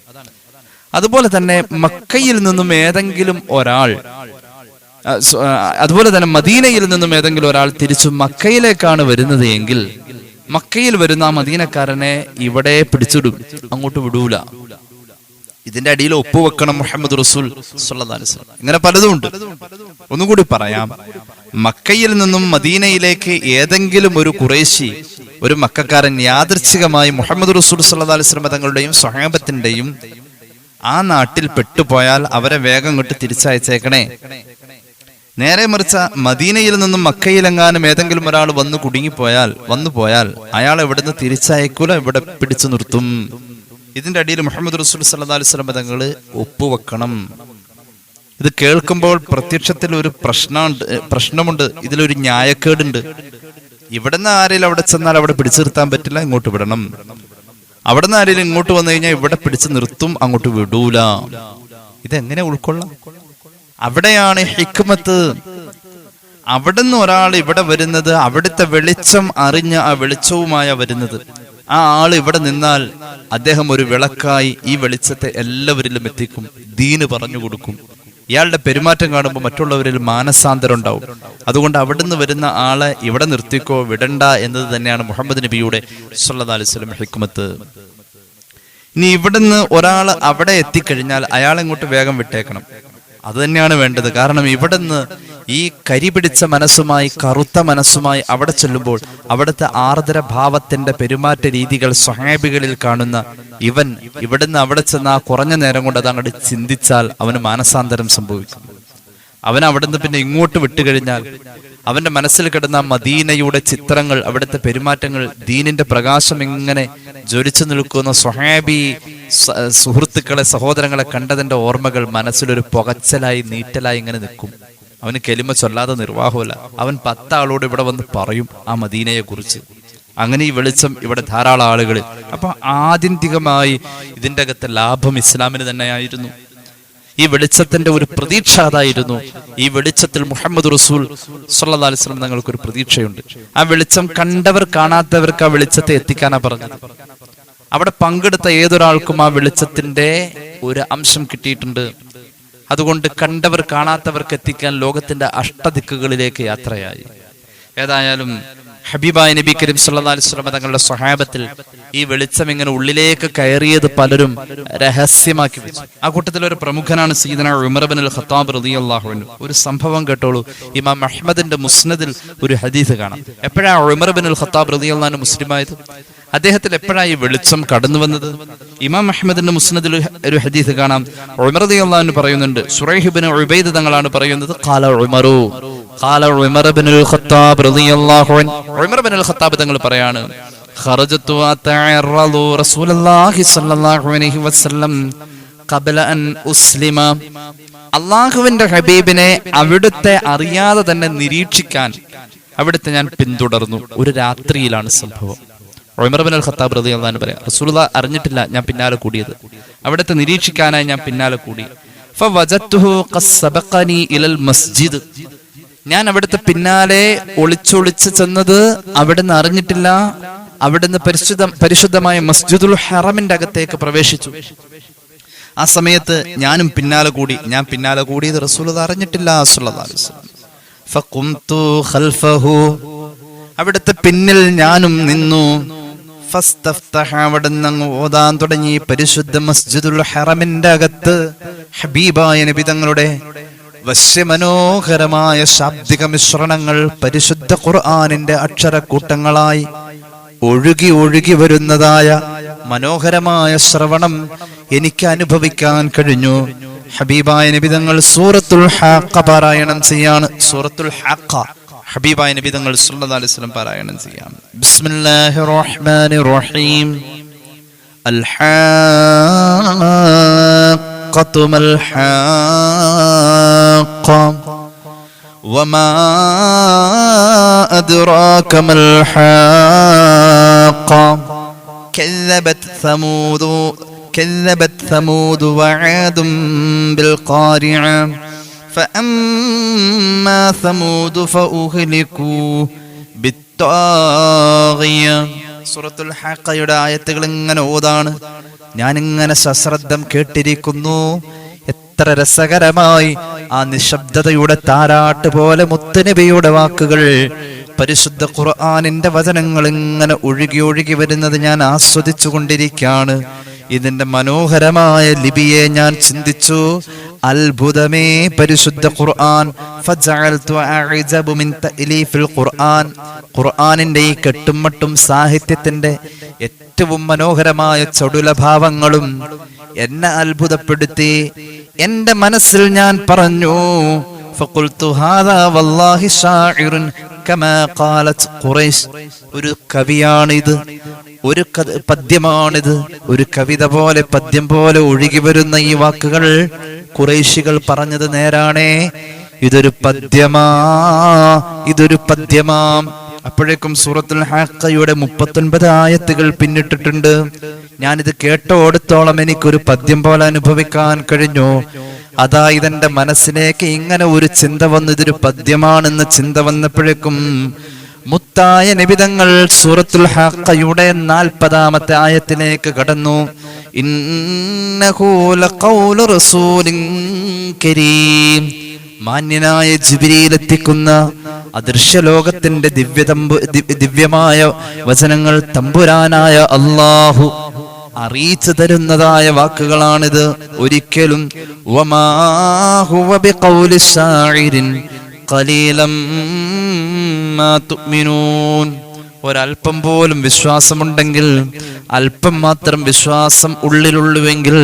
അതുപോലെ തന്നെ മക്കയിൽ നിന്നും ഏതെങ്കിലും ഒരാൾ, അതുപോലെ തന്നെ മദീനയിൽ നിന്നും ഏതെങ്കിലും ഒരാൾ തിരിച്ചു മക്കയിലേക്കാണ് വരുന്നത് എങ്കിൽ മക്കയിൽ വരുന്ന ആ മദീനക്കാരനെ ഇവിടെ പിടിച്ചിടും, അങ്ങോട്ട് വിടൂല. ഇതിന്റെ അടിയിൽ ഒപ്പുവെക്കണം മുഹമ്മദ് റസൂൽ സല്ലല്ലാഹു അലൈഹി വസല്ലം. ഇങ്ങനെ പലതും ഉണ്ട്. ഒന്നുകൂടി പറയാം. മക്കയിൽ നിന്നും മദീനയിലേക്ക് ഏതെങ്കിലും ഒരു ഖുറൈശി, ഒരു മക്കക്കാരൻ യാദൃച്ഛികമായി മുഹമ്മദ് റസൂൽ സല്ലല്ലാഹു അലൈഹി വസല്ലം തങ്ങളുടെയും സ്വഹാബത്തിന്റെയും ആ നാട്ടിൽ പെട്ടുപോയാൽ അവരെ വേഗം ഇങ്ങോട്ട് തിരിച്ചയച്ചേക്കണേ. നേരെ മറിച്ച് മദീനയിൽ നിന്നും മക്കയിലെങ്ങാനും ഏതെങ്കിലും ഒരാൾ വന്നു പോയാൽ അയാൾ എവിടുന്ന് തിരിച്ചയക്കൂല, ഇവിടെ പിടിച്ചു നിർത്തും. ഇതിന്റെ അടിയിൽ മുഹമ്മദ് റസൂൽ സല്ലല്ലാഹു അലൈഹി വസല്ലം തങ്ങൾ ഒപ്പുവെക്കണം. ഇത് കേൾക്കുമ്പോൾ പ്രത്യക്ഷത്തിൽ ഒരു പ്രശ്നമുണ്ട്, ഇതിലൊരു ന്യായക്കേടുണ്ട്. ഇവിടുന്ന് ആരെങ്കിലും അവിടെ ചെന്നാൽ അവിടെ പിടിച്ചു നിർത്താൻ പറ്റില്ല, ഇങ്ങോട്ട് വിടണം. അവിടുന്ന് ആരെങ്കിലും ഇങ്ങോട്ട് വന്നു കഴിഞ്ഞാൽ ഇവിടെ പിടിച്ചു നിർത്തും, അങ്ങോട്ട് വിടൂല. ഇതെങ്ങനെ ഉൾക്കൊള്ളാം? അവിടെയാണ് ഹിക്മത്ത്. അവിടുന്ന് ഒരാൾ ഇവിടെ വരുന്നത് അവിടുത്തെ വെളിച്ചം അറിഞ്ഞ ആ വെളിച്ചവുമായ വരുന്നത്. ആ ആള് ഇവിടെ നിന്നാൽ അദ്ദേഹം ഒരു വിളക്കായി ഈ വെളിച്ചത്തെ എല്ലാവരിലും എത്തിക്കും, ദീന് പറഞ്ഞു കൊടുക്കും. ഇയാളുടെ പെരുമാറ്റം കാണുമ്പോൾ മറ്റുള്ളവരിൽ മാനസാന്തരം ഉണ്ടാവും. അതുകൊണ്ട് അവിടുന്ന് വരുന്ന ആളെ ഇവിടെ നിർത്തിക്കോ, വിടണ്ട എന്നത് തന്നെയാണ് മുഹമ്മദ് നബിയുടെ സല്ലല്ലാഹു അലൈഹി വസല്ലം ഹിക്മത്ത്. ഇനി ഇവിടുന്ന് ഒരാൾ അവിടെ എത്തിക്കഴിഞ്ഞാൽ അയാളെ ഇങ്ങോട്ട് വേഗം വിട്ടേക്കണം. അത് തന്നെയാണ് വേണ്ടത്. കാരണം ഇവിടുന്ന് ഈ കരി പിടിച്ച മനസ്സുമായി, കറുത്ത മനസ്സുമായി അവിടെ ചെല്ലുമ്പോൾ അവിടുത്തെ ആർദ്രഭാവത്തിന്റെ പെരുമാറ്റ രീതികൾ സ്വഹാബികളിൽ കാണുന്ന ഇവൻ ഇവിടുന്ന് അവിടെ ചെന്ന് ആ കുറഞ്ഞ നേരം കൊണ്ട് അത് അങ്ങോട്ട് ചിന്തിച്ചാൽ അവന് മാനസാന്തരം സംഭവിക്കും. അവൻ അവിടുന്ന് പിന്നെ ഇങ്ങോട്ട് വിട്ടുകഴിഞ്ഞാൽ അവന്റെ മനസ്സിൽ കിടന്ന മദീനയുടെ ചിത്രങ്ങൾ, അവിടുത്തെ പെരുമാറ്റങ്ങൾ, ദീനിന്റെ പ്രകാശം ഇങ്ങനെ ജ്വലിച്ചു നിൽക്കുന്ന സ്വഹാബി സുഹൃത്തുക്കളെ, സഹോദരങ്ങളെ കണ്ടതിന്റെ ഓർമ്മകൾ മനസ്സിലൊരു പുകച്ചലായി, നീറ്റലായി ഇങ്ങനെ നിൽക്കും. അവന് കെലിമ ചൊല്ലാതെ നിർവാഹമല്ല. അവൻ 10 ആളോട് ഇവിടെ വന്ന് പറയും ആ മദീനയെ കുറിച്ച്. അങ്ങനെ ഈ വെളിച്ചം ഇവിടെ ധാരാളം ആളുകളിൽ. അപ്പൊ ആത്യന്തികമായി ഇതിന്റെ അകത്തെ ലാഭം ഇസ്ലാമിന് തന്നെയായിരുന്നു. ഈ വെളിച്ചത്തിന്റെ ഒരു പ്രതീക്ഷ അതായിരുന്നു. ഈ വെളിച്ചത്തിൽ മുഹമ്മദ് റസൂൽ സല്ലല്ലാഹു അലൈഹി വസല്ലം തങ്ങൾക്ക് ഒരു പ്രതീക്ഷയുണ്ട്. ആ വെളിച്ചം കണ്ടവർ കാണാത്തവർക്ക് ആ വെളിച്ചത്തെ എത്തിക്കാനാ പറഞ്ഞത്. അവിടെ പങ്കെടുത്ത ഏതൊരാൾക്കും ആ വെളിച്ചത്തിന്റെ ഒരു അംശം കിട്ടിയിട്ടുണ്ട്. അതുകൊണ്ട് കണ്ടവർ കാണാത്തവർക്ക് എത്തിക്കാൻ ലോകത്തിന്റെ അഷ്ടദിക്കുകളിലേക്ക് യാത്രയായി. ഏതായാലും ഹബീബായ നബി കരീം സല്ലല്ലാഹു അലൈഹി വസല്ലം തങ്ങളുടെ സ്വഹാബത്തിൽ ഈ വെളിച്ചം ഇങ്ങനെ ഉള്ളിലേക്ക് കയറിയത് പലരും രഹസ്യമാക്കി വെച്ചു. ആ കൂട്ടത്തിൽ ഒരു പ്രമുഖനാണ് സയ്യിദന ഉമർ ഇബ്നുൽ ഖത്താബ് റളിയല്ലാഹു അൻഹു. ഒരു സംഭവം കേട്ടോളൂ. ഇമാം അഹ്മദിന്റെ മുസ്നദിൽ ഒരു ഹദീസ് കാണാം. എപ്പോഴാണ് ഉമർ ഇബ്നുൽ ഖത്താബ് റളിയല്ലാഹു അൻഹു മുസ്ലിമായത്? അദ്ദേഹത്തിൽ എപ്പോഴാണ് ഈ വെളിച്ചം കടന്നു വന്നത്? ഇമാം അഹ്മദിന്റെ മുസ്നദിൽ ഒരു ഹദീസ് കാണാം. ഉമർ റളിയല്ലാഹു അൻഹു പറയുന്നുണ്ട്, ശുറൈഹ് ഇബ്നു ഉബൈദ് തങ്ങളാണ് പറയുന്നത്, ഖാല ഉമറു ഖാല ഉമർ ഇബ്നുൽ ഖത്താബ് റളിയല്ലാഹു അൻഹു. ഉമർ ഇബ്നുൽ ഖത്താബ് തങ്ങൾ പറയാണ്, ഖറജതു അതഅറദു റസൂലുള്ളാഹി സ്വല്ലല്ലാഹു അലൈഹി വസല്ലം ഖബല അൻ ഉസ്ലിമ. അല്ലാഹുവിന്റെ ഹബീബിനെ അവിടുത്തെ അറിയാതെ തന്നെ നിരീക്ഷിക്കാൻ അവിടുത്തെ ഞാൻ പിന്തുടർന്നു. ഒരു രാത്രിയിലാണ് സംഭവം. ഉമർ ഇബ്നുൽ ഖത്താബ് റളിയല്ലാഹു അൻഹു പറയാം, റസൂലുള്ളാഹി അറിഞ്ഞിട്ടില്ല ഞാൻ പിന്നാലെ കൂടിയത്. അവിടുത്തെ നിരീക്ഷിക്കാനായി ഞാൻ പിന്നാലെ കൂടി. ഫവജത്തുഹു ഖസ്സബഖനി ഇലൽ മസ്ജിദ്. ഞാൻ അവിടുത്തെ പിന്നാലെ ഒളിച്ചൊളിച്ച് ചെന്നത് അവിടുന്ന് അറിഞ്ഞിട്ടില്ല. അവിടുന്ന് പരിശുദ്ധമായ മസ്ജിദുൽ ഹറമിന്റെ അകത്തേക്ക് പ്രവേശിച്ചു. ആ സമയത്ത് ഞാനും പിന്നാലെ കൂടി. ഞാൻ പിന്നാലെ കൂടിയത് റസൂലുള്ളാഹി അറിഞ്ഞിട്ടില്ല സല്ലല്ലാഹു അലൈഹി വസല്ലം. ഫഖുംതു ഖൽഫഹു. അവിടുത്തെ പിന്നിൽ ഞാനും നിന്നു. ഫസ്തഫ്തഹ. അവിടുന്ന് അങ്ങ് ഓതാൻ തുടങ്ങി. പരിശുദ്ധ മസ്ജിദുൽ ഹറമിന്റെ അകത്ത് ഹബീബായ നബി തങ്ങളുടെ വശ്യമനോഹരമായ ശാബ്ദിക മിശ്രണങ്ങൾ പരിശുദ്ധ ഖുർആനിന്റെ അക്ഷരക്കൂട്ടങ്ങളായി ഒഴുകി ഒഴുകി വരുന്നതായ മനോഹരമായ ശ്രവണം എനിക്ക് അനുഭവിക്കാൻ കഴിഞ്ഞു. ഹബീബായ നബി തങ്ങൾ സൂറത്തുൽ ഹാഖ പാരായണം ചെയ്യാണ്. സൂറത്തുൽ ഹാഖ ഹബീബായ നബി തങ്ങൾ സല്ലല്ലാഹു അലൈഹി വസല്ലം പാരായണം ചെയ്യാണ്. ബിസ്മില്ലാഹിർ റഹ്മാനിർ റഹീം. അൽ ഹാഖത്തു മൽ ഹാഖ വമാ അദ്റാക മൽ ഹാഖ كذبت ثمود وعاد بالقارعة فأما ثمود فأهلكوا بالطاغية. സൂറത്തുൽ ഹാഖയുടെ ആയത്തുകൾ ഇങ്ങനെ ഓതാണ്. ഞാനിങ്ങനെ സശ്രദ്ധം കേട്ടിരിക്കുന്നു. എത്ര രസകരമായി ആ നിശബ്ദതയുടെ താരാട്ട് പോലെ മുത്തുനബിയുടെ വാക്കുകൾ, പരിശുദ്ധ ഖുർആനിന്റെ വചനങ്ങൾ ഇങ്ങനെ ഒഴുകി ഒഴുകി വരുന്നത് ഞാൻ ആസ്വദിച്ചു കൊണ്ടിരിക്കുകയാണ്. ഇതിന്റെ മനോഹരമായ ലിപിയെ ഞാൻ ചിന്തിച്ചു. അത്ഭുതമേ പരിശുദ്ധ ഖുർആൻ. ഫജഅൽതു അഅജബു മിൻ തഅലീഫിൽ ഖുർആൻ. ഖുർആനിന്റെ ഈ കെട്ടുമട്ടും സാഹിത്യത്തിന്റെ ഏറ്റവും മനോഹരമായ ചടുലഭാവങ്ങളും എന്നെ അത്ഭുതപ്പെടുത്തി. എന്റെ മനസ്സിൽ ഞാൻ പറഞ്ഞു, ഫഖുൽതു ഹാദാ വല്ലാഹി ശാഇറുൻ കമാ ഖാലത് ഖുറൈശ്. ഒരു കവിയാണിത്, ഒരു പദ്യമാണിത്. ഒരു കവിത പോലെ, പദ്യം പോലെ ഒഴുകി വരുന്ന ഈ വാക്കുകൾ ഖുറൈശികൾ പറഞ്ഞത് നേരാണേ. ഇതൊരു പദ്യമാം. അപ്പോഴേക്കും സൂറത്തുൽ ഹാഖയുടെ 39 ആയത്തുകൾ പിന്നിട്ടിട്ടുണ്ട്. ഞാനിത് കേട്ടോടത്തോളം എനിക്കൊരു പദ്യം പോലെ അനുഭവിക്കാൻ കഴിഞ്ഞു. അതാ ഇതെന്റെ മനസ്സിലേക്ക് ഇങ്ങനെ ഒരു ചിന്ത വന്നു, ഇതൊരു പദ്യമാണെന്ന് ചിന്ത വന്നപ്പോഴേക്കും മുത്തായ നബിതങ്ങൾ സൂറത്തുൽ ഹാഖയുടെ 40-ാമത്തെ ആയത്തിലേക്ക് കടന്നു. ഇന്നഹു ലഖൗലു റസൂലിൻ കരീം. മാന്യനായ ജിബ്രീൽ എത്തിക്കുന്ന അദൃശ്യലോകത്തിന്റെ ദിവ്യമായ വചനങ്ങൾ തമ്പുരാനായ അല്ലാഹു അറിയിച്ചു തരുന്നതായ വാക്കുകളാണിത്. ഒരിക്കലും വമാ ഹുവ ബിഖൗലി ശാഇരിൻ ഖലീലം മാ തുഅ്മിനൂൻ. ഒരൽപ്പം പോലും വിശ്വാസമുണ്ടെങ്കിൽ, അല്പം മാത്രം വിശ്വാസം ഉള്ളിലുള്ളുവെങ്കിൽ,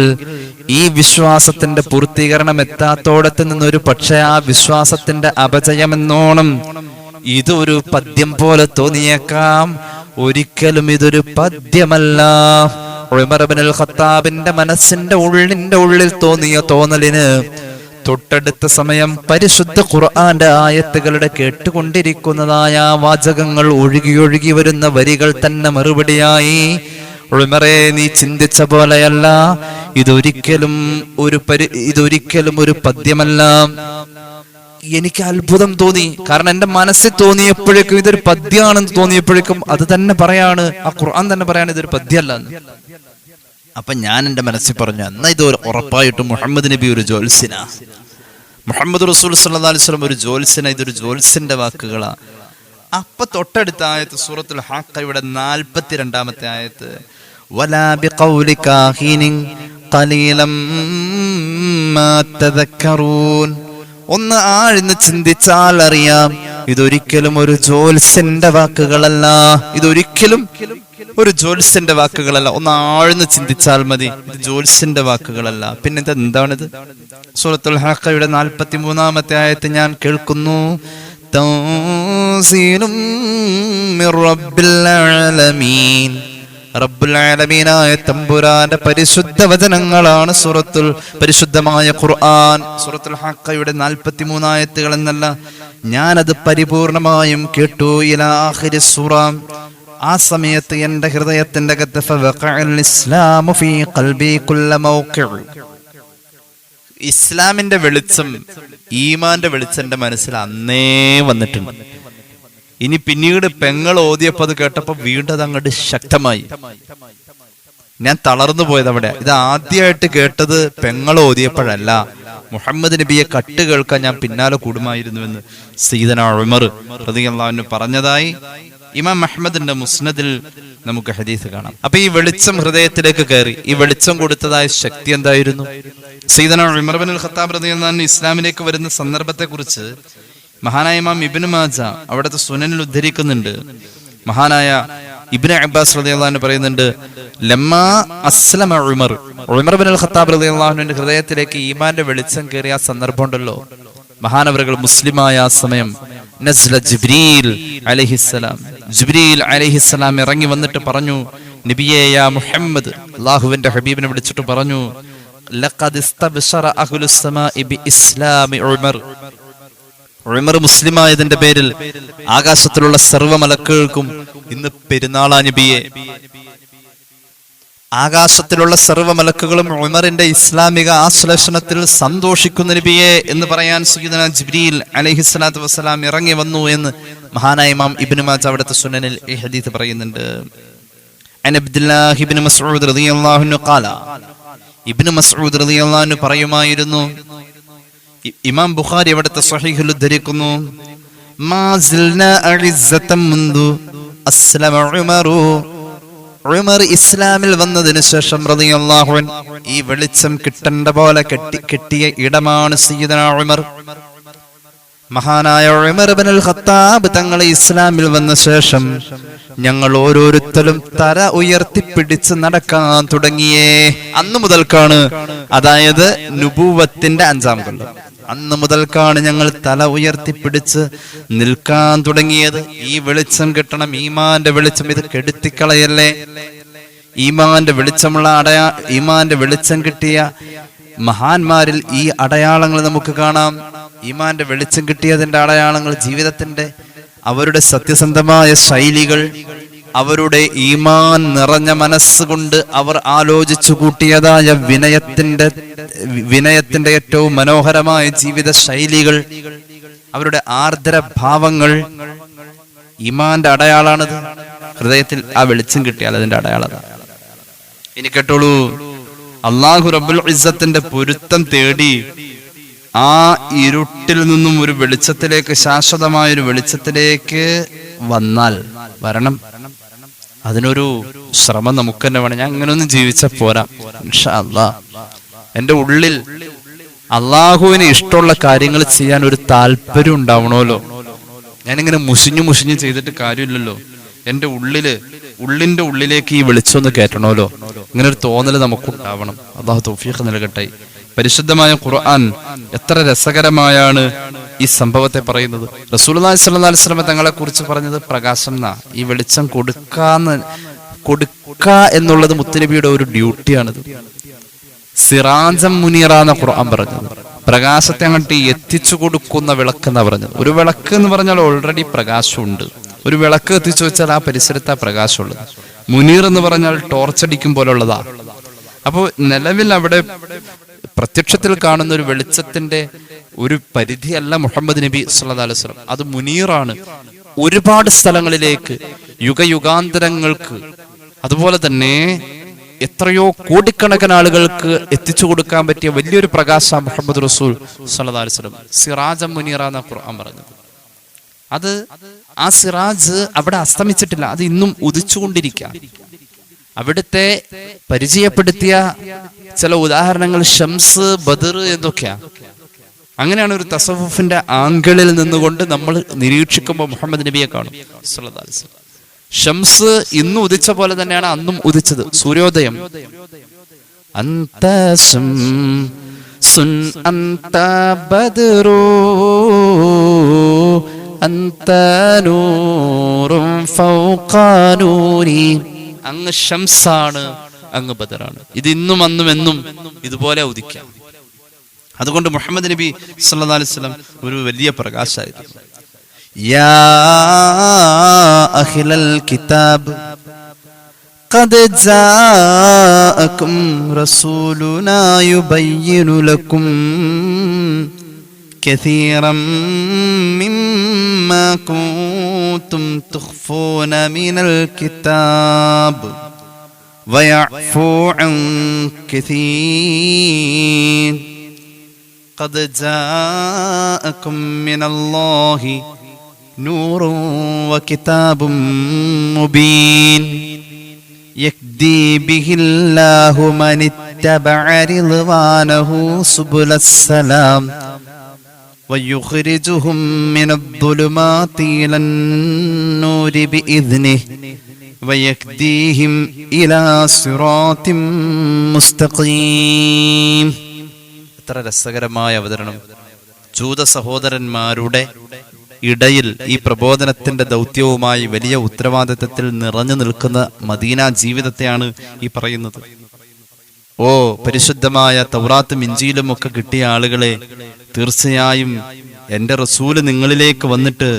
ഈ വിശ്വാസത്തിന്റെ പൂർത്തീകരണം എത്താത്തോടത്ത് നിന്നൊരു പക്ഷേ ആ വിശ്വാസത്തിന്റെ അപജയമെന്നോണം ഇതൊരു പദ്യം പോലെ തോന്നിയേക്കാം. ഒരിക്കലും ഇതൊരു പദ്യമല്ല. ഉമർ ഇബ്നുൽ ഖത്താബിന്റെ മനസ്സിന്റെ ഉള്ളിൽ തോന്നിയ തോന്നലിന് തൊട്ടടുത്ത സമയം പരിശുദ്ധ ഖുർആന്റെ ആയത്തുകളുടെ കേട്ടുകൊണ്ടിരിക്കുന്നതായ വാചകങ്ങൾ ഒഴുകി ഒഴുകി വരുന്ന വരികൾ തന്നെ മറുപടിയായി, ഉമറേ, നീ ചിന്തിച്ച പോലെയല്ല, ഇതൊരിക്കലും ഒരു പദ്യമല്ല. എനിക്ക് അത്ഭുതം തോന്നി. കാരണം എന്റെ മനസ്സിൽ തോന്നിയപ്പോഴേക്കും ഇതൊരു പദ്യമാണെന്ന് തോന്നിയപ്പോഴേക്കും അത് തന്നെ പറയാണ്, ആ ഖുർആൻ തന്നെ പറയാണ് ഇതൊരു പദ്യമല്ല എന്ന്. അപ്പൊ ഞാൻ എന്റെ മനസ്സിൽ പറഞ്ഞു, എന്നാ ഇത് ഉറപ്പായിട്ടും മുഹമ്മദ് നബി ഒരു ജോത്സ്യന, മുഹമ്മദ് റസൂൽ സല്ലല്ലാഹു അലൈഹി വസല്ലം ഒരു ജോത്സ്യന, ഇതൊരു ജോത്സ്യന്റെ വാക്കുകളാ. അപ്പൊ തൊട്ടടുത്ത ആയത്ത് സൂറത്തുൽ ഹാഖയുടെ 42-ാമത്തെ ആയത്ത്, വലാ ബിഖൗലി കാഹിനിൻ ഖലീലം മാ തദക്കറൂൻ. ഒന്ന് ആഴ്ന്ന് ചിന്തിച്ചാൽ അറിയാം, ഇതൊരിക്കലും ഒരു ജോത്സ്യന്റെ വാക്കുകളല്ല. ഇതൊരിക്കലും ഒരു ജോത്സ്യന്റെ വാക്കുകളല്ല. ഒന്ന് ആഴ്ന്ന് ചിന്തിച്ചാൽ മതി, ഇത് ജോത്സ്യന്റെ വാക്കുകളല്ല. പിന്നെ എന്താണിത്? സൂറത്തുൽ ഹാഖയുടെ 43-ാമത്തെ ആയത്ത് ഞാൻ കേൾക്കുന്നു, തൻസീലും മിർ റബ്ബിൽ ആലമീൻ. റബ്ബുൽ ആലമീനായ തമ്പുരാന്റെ പരിശുദ്ധ വചനങ്ങളാണ് പരിശുദ്ധമായ ഖുർആൻ. സൂറത്തുൽ ഹാഖയുടെ 43 ആയത്തുകൾ എന്നല്ല, ഞാനത് പരിപൂർണമായും കേട്ടു. ഇലാ ആഖിരി സൂറ. ആ സമയത്ത് എന്റെ ഹൃദയത്തിന്റെ അകത്ത് ഫവഖഅൽ ഇസ്ലാമു ഫീ ഖൽബി കുല്ല മൗഖിഅ. ഇസ്ലാമിന്റെ വെളിച്ചം, ഈമാന്റെ വെളിച്ചം എന്റെ മനസ്സിൽ അന്നേ വന്നിട്ടുണ്ട്. ഇനി പിന്നീട് പെങ്ങൾ ഓതിയപ്പോ അത് കേട്ടപ്പോ വീണ്ടും അത് അങ്ങോട്ട് ശക്തമായി. ഞാൻ തളർന്നു പോയത് അവിടെ. ഇത് ആദ്യമായിട്ട് കേട്ടത് പെങ്ങൾ ഓതിയപ്പോഴല്ല, മുഹമ്മദ് നബിയെ കട്ട് കേൾക്കാൻ ഞാൻ പിന്നാലെ കൂടുമായിരുന്നുവെന്ന് സയ്യിദന ഉമർ റളിയല്ലാഹു അൻഹു പറഞ്ഞതായി ഇമാം അഹ്മദിന്റെ മുസ്നദിൽ നമുക്ക് ഹദീസ് കാണാം. അപ്പൊ ഈ വെളിച്ചം ഹൃദയത്തിലേക്ക് കയറി. ഈ വെളിച്ചം കൊടുത്തതായ ശക്തി എന്തായിരുന്നു? സയ്യിദന ഉമർ ഇബ്നുൽ ഖത്താബ് റളിയല്ലാഹു അൻഹു ഇസ്ലാമിലേക്ക് വരുന്ന സന്ദർഭത്തെ കുറിച്ച് മഹാനായ ഇമാം ഇബ്നു മാജ അവിടുത്തെ സുനനിൽ ഉദ്ധരിക്കുന്നുണ്ട്. മഹാനായ ഇബ്നു അബ്ബാസ് റളിയല്ലാഹു അൻഹു പറയുന്നുണ്ട്, ലമ്മാ അസ്ലമ ഉമർ ഇബ്നുൽ ഖത്താബ് റളിയല്ലാഹു അൻഹുവിന്റെ ഹൃദയത്തിലേക്ക് ഈമാന്റെ വെളിച്ചം കയറിയ ആ സന്ദർഭം ഉണ്ടല്ലോ, മഹാനവറുകൾ മുസ്ലിമായ ആ സമയം നസ്ല ജിബ്രീൽ അലൈഹിസ്സലാം, ജിബ്രീൽ അലൈഹിസ്സലാം ഇറങ്ങി വന്നിട്ട് പറഞ്ഞു, നബിയേ യാ മുഹമ്മദ്, അല്ലാഹുവിന്റെ ഹബീബിനെ വിളിച്ചിട്ട് പറഞ്ഞു, ലഖദ് ഇസ്തബ്ശറ അഹ്ലുസ് സമാഇ ബിഇസ്ലാമി ഉമർ. ഉമർ മുസ്ലിമായതിന്റെ പേരിൽ ആകാശത്തിലുള്ള സർവ്വ മലക്കുകൾക്കും ഇന്ന് പെരുന്നാളാ നബിയെ. ആകാശത്തിലുള്ള സർവ്വ മലക്കുകളും ഉമറിന്റെ ഇസ്ലാമിക ആശ്ലേഷണത്തിൽ സന്തോഷിക്കുന്ന നബിയെ എന്ന് പറയാൻ സയ്യിദുനാ ജിബ്രീൽ അലൈഹിസ്സലാത്തു വസ്സലാം ഇറങ്ങി വന്നു എന്ന് മഹാനായ ഇമാം ഇബ്നു മാജ അവിടുത്തെ സുനനിൽ ഈ ഹദീസ് പറയുന്നുണ്ട്. അൻ അബ്ദുല്ലാഹി ഇബ്നു മസ്ഊദ് റളിയല്ലാഹു അൻഹു ഖാല, ഇബ്നു മസ്ഊദ് റളിയല്ലാഹു അൻഹു പറയുമായിരുന്നു, ഇമാം ബുഖാരി അവിടുത്തെ സ്വഹീഹിൽ ഉദ്ധരിക്കുന്നു, മാ സിൽനാ അഇസ്സതൻ മുൻദു അസ്ലമ ഉമറു. ഉമർ ഇസ്ലാമിൽ വന്നതിന് ശേഷം റളിയല്ലാഹു അൻഹു ഈ വെളിച്ചം കിട്ടേണ്ട പോലെ കിട്ടിയ ഇടമാണ് സയ്യിദുനാ ഉമർ. മഹാനായ ഉമർ ഇബ്നുൽ ഖത്താബ് തങ്ങൾ ഇസ്ലാമിൽ വന്ന ശേഷം ഞങ്ങൾ ഓരോരുത്തരും തല ഉയർത്തിപ്പിടിച്ച് നടക്കാൻ തുടങ്ങിയേ. അന്ന് മുതൽക്കാണ്, അതായത് നുബുവത്തിന്റെ 5-ാം കൊല്ലം, അന്ന് മുതൽക്കാണ് ഞങ്ങൾ തല ഉയർത്തിപ്പിടിച്ച് നിൽക്കാൻ തുടങ്ങിയത്. ഈ വെളിച്ചം കിട്ടണം, ഈമാന്റെ വെളിച്ചം, ഇത് കെടുത്തിക്കളയല്ലേ. ഈമാന്റെ വെളിച്ചമുള്ള ഈമാന്റെ വെളിച്ചം കിട്ടിയ മഹാന്മാരിൽ ഈ അടയാളങ്ങൾ നമുക്ക് കാണാം. ഈമാന്റെ വെളിച്ചം കിട്ടിയതിന്റെ അടയാളങ്ങൾ, ജീവിതത്തിന്റെ അവരുടെ സത്യസന്ധമായ ശൈലികൾ, അവരുടെ ഈമാൻ നിറഞ്ഞ മനസ്സുകൊണ്ട് അവർ ആലോചിച്ചു കൂട്ടിയതായ വിനയത്തിന്റെ ഏറ്റവും മനോഹരമായ ജീവിത ശൈലികൾ, അവരുടെ ആർദ്ര ഭാവങ്ങൾ ഈമാന്റെ അടയാളാണത്. ഹൃദയത്തിൽ ആ വെളിച്ചം കിട്ടിയാൽ അതിന്റെ അടയാളത. ഇനി കേട്ടോളൂ, അല്ലാഹു റബ്ബുൽ ഇസ്സത്തിന്റെ പൊരുത്തം തേടി ആ ഇരുട്ടിൽ നിന്നും ഒരു വെളിച്ചത്തിലേക്ക്, ശാശ്വതമായ ഒരു വെളിച്ചത്തിലേക്ക് വരണം. അതിനൊരു ശ്രമം നമുക്ക് തന്നെ വേണം. ഞാൻ അങ്ങനെയൊന്നും ജീവിച്ച പോരാ. ഇൻഷാ അല്ലാഹ് എൻ്റെ ഉള്ളിൽ അള്ളാഹുവിന് ഇഷ്ടമുള്ള കാര്യങ്ങൾ ചെയ്യാൻ ഒരു താല്പര്യം ഉണ്ടാവണമല്ലോ. ഞാനിങ്ങനെ മുഷിഞ്ഞു ചെയ്തിട്ട് കാര്യമില്ലല്ലോ. എൻ്റെ ഉള്ളിന്റെ ഉള്ളിലേക്ക് ഈ വെളിച്ചൊന്ന് കയറ്റണമല്ലോ. ഇങ്ങനെ ഒരു തോന്നൽ നമുക്കുണ്ടാവണം. അള്ളാഹു തൗഫീഖ് നൽകട്ടെ. പരിശുദ്ധമായ ഖുർആൻ എത്ര രസകരമായാണ് ഈ സംഭവത്തെ പറയുന്നത്. റസൂലുള്ളാഹി സ്വല്ലല്ലാഹു അലൈഹി വസല്ലം തങ്ങളെ കുറിച്ച് പറഞ്ഞത് പ്രകാശം എന്നാ. ഈ വെളിച്ചം കൊടുക്ക എന്നുള്ളത് മുത്തുനബിയുടെ ഒരു ഡ്യൂട്ടിയാണിത്. സിറാജം മുനീറ എന്ന ഖുർആൻ പറഞ്ഞത്, പ്രകാശത്തെ അങ്ങോട്ട് എത്തിച്ചു കൊടുക്കുന്ന വിളക്ക് എന്നാ പറഞ്ഞത്. ഒരു വിളക്ക് എന്ന് പറഞ്ഞാൽ ഓൾറെഡി പ്രകാശമുണ്ട്. ഒരു വിളക്ക് എത്തിച്ചു വെച്ചാൽ ആ പരിസരത്താ പ്രകാശമുള്ളത്. മുനീർ എന്ന് പറഞ്ഞാൽ ടോർച്ചടിക്കും പോലുള്ളതാ. അപ്പോൾ നിലവിൽ അവിടെ പ്രത്യക്ഷത്തിൽ കാണുന്ന ഒരു വെളിച്ചത്തിന്റെ ഒരു പരിധിയല്ല മുഹമ്മദ് നബി സല്ലല്ലാഹു അലൈഹി വസല്ലം. അത് മുനീറാണ്. ഒരുപാട് സ്ഥലങ്ങളിലേക്ക്, യുഗയുഗാന്തരങ്ങൾക്ക്, അതുപോലെ തന്നെ എത്രയോ കോടിക്കണക്കിന് ആളുകൾക്ക് എത്തിച്ചു കൊടുക്കാൻ പറ്റിയ വലിയൊരു പ്രകാശ മുഹമ്മദ് റസൂൽ സല്ലല്ലാഹു അലൈഹി വസല്ലം. സിറാജം മുനീറ എന്ന ഖുർആൻ പറഞ്ഞത്. അത് ആ സിറാജ് അവിടെ അസ്തമിച്ചിട്ടില്ല, അത് ഇന്നും ഉദിച്ചുകൊണ്ടിരിക്കുക. അവിടുത്തെ പരിചയപ്പെടുത്തിയ ചില ഉദാഹരണങ്ങൾ ഷംസ്, ബദർ എന്നൊക്കെയാ. അങ്ങനെയാണ് ഒരു തസവുഫിന്റെ ആംഗിളിൽ നിന്നുകൊണ്ട് നമ്മൾ നിരീക്ഷിക്കുമ്പോൾ മുഹമ്മദ് നബിയെ കാണും സല്ലല്ലാഹു അലൈഹി വസല്ലം. ഷംസ് ഇന്നും ഉദിച്ച പോലെ തന്നെയാണ് അന്നും ഉദിച്ചത്. സൂര്യോദയം. അന്ത ശംസുൻ അന്ത ബദറു അന്ത നൂറുൻ ഫൗഖ നൂരി. അങ്ങ് ഷംസാണ്, അങ്ങ് ബദറാണ്. ഇത് ഇന്നും അന്നും എന്നും ഇതുപോലെ ഉദിക്കാം. അതുകൊണ്ട് മുഹമ്മദ് നബി സല്ലല്ലാഹു അലൈഹി വസല്ലം ഒരു വലിയ പ്രകാശമായിരുന്നു. യാ അഹ്ലൽ കിതാബ് ഖദ് ജാഅകും റസൂലുനാ യുബയ്യിനു ലക്കും കസീറൻ മിമ്മാ കുൻതും തുഖ്ഫൂന മിനൽ കിതാബ് വയഅഫു അൻ കസീർ ഖദ് ജാഅകും മിനല്ലാഹി നൂറുൻ വകിതാബും മുബീൻ യഹ്ദി ബിഹില്ലാഹു മനിത്തബഅ റിദ്വാനഹു സുബുലസ്സലാം വയുഖ്രിജുഹും മിനദ്ദുലുമാതി ഇലൻ നൂരി ബിഇദ്നിഹി വയഹ്ദീഹിം ഇലാ സിറാത്തിൻ മുസ്തഖീം. എത്ര രസകരമായ അവതരണം! ജൂത സഹോദരന്മാരുടെ ഇടയിൽ ഈ പ്രബോധനത്തിന്റെ ദൗത്യവുമായി വലിയ ഉത്തരവാദിത്തത്തിൽ നിറഞ്ഞു നിൽക്കുന്ന മദീന ജീവിതത്തെയാണ് ഈ പറയുന്നത്. ഓ പരിശുദ്ധമായ തൗറാത്തും ഇഞ്ചീലും ഒക്കെ കിട്ടിയ ആളുകളെ, തീർച്ചയായും എന്റെ റസൂല് നിങ്ങളിലേക്ക് വന്നിട്ട്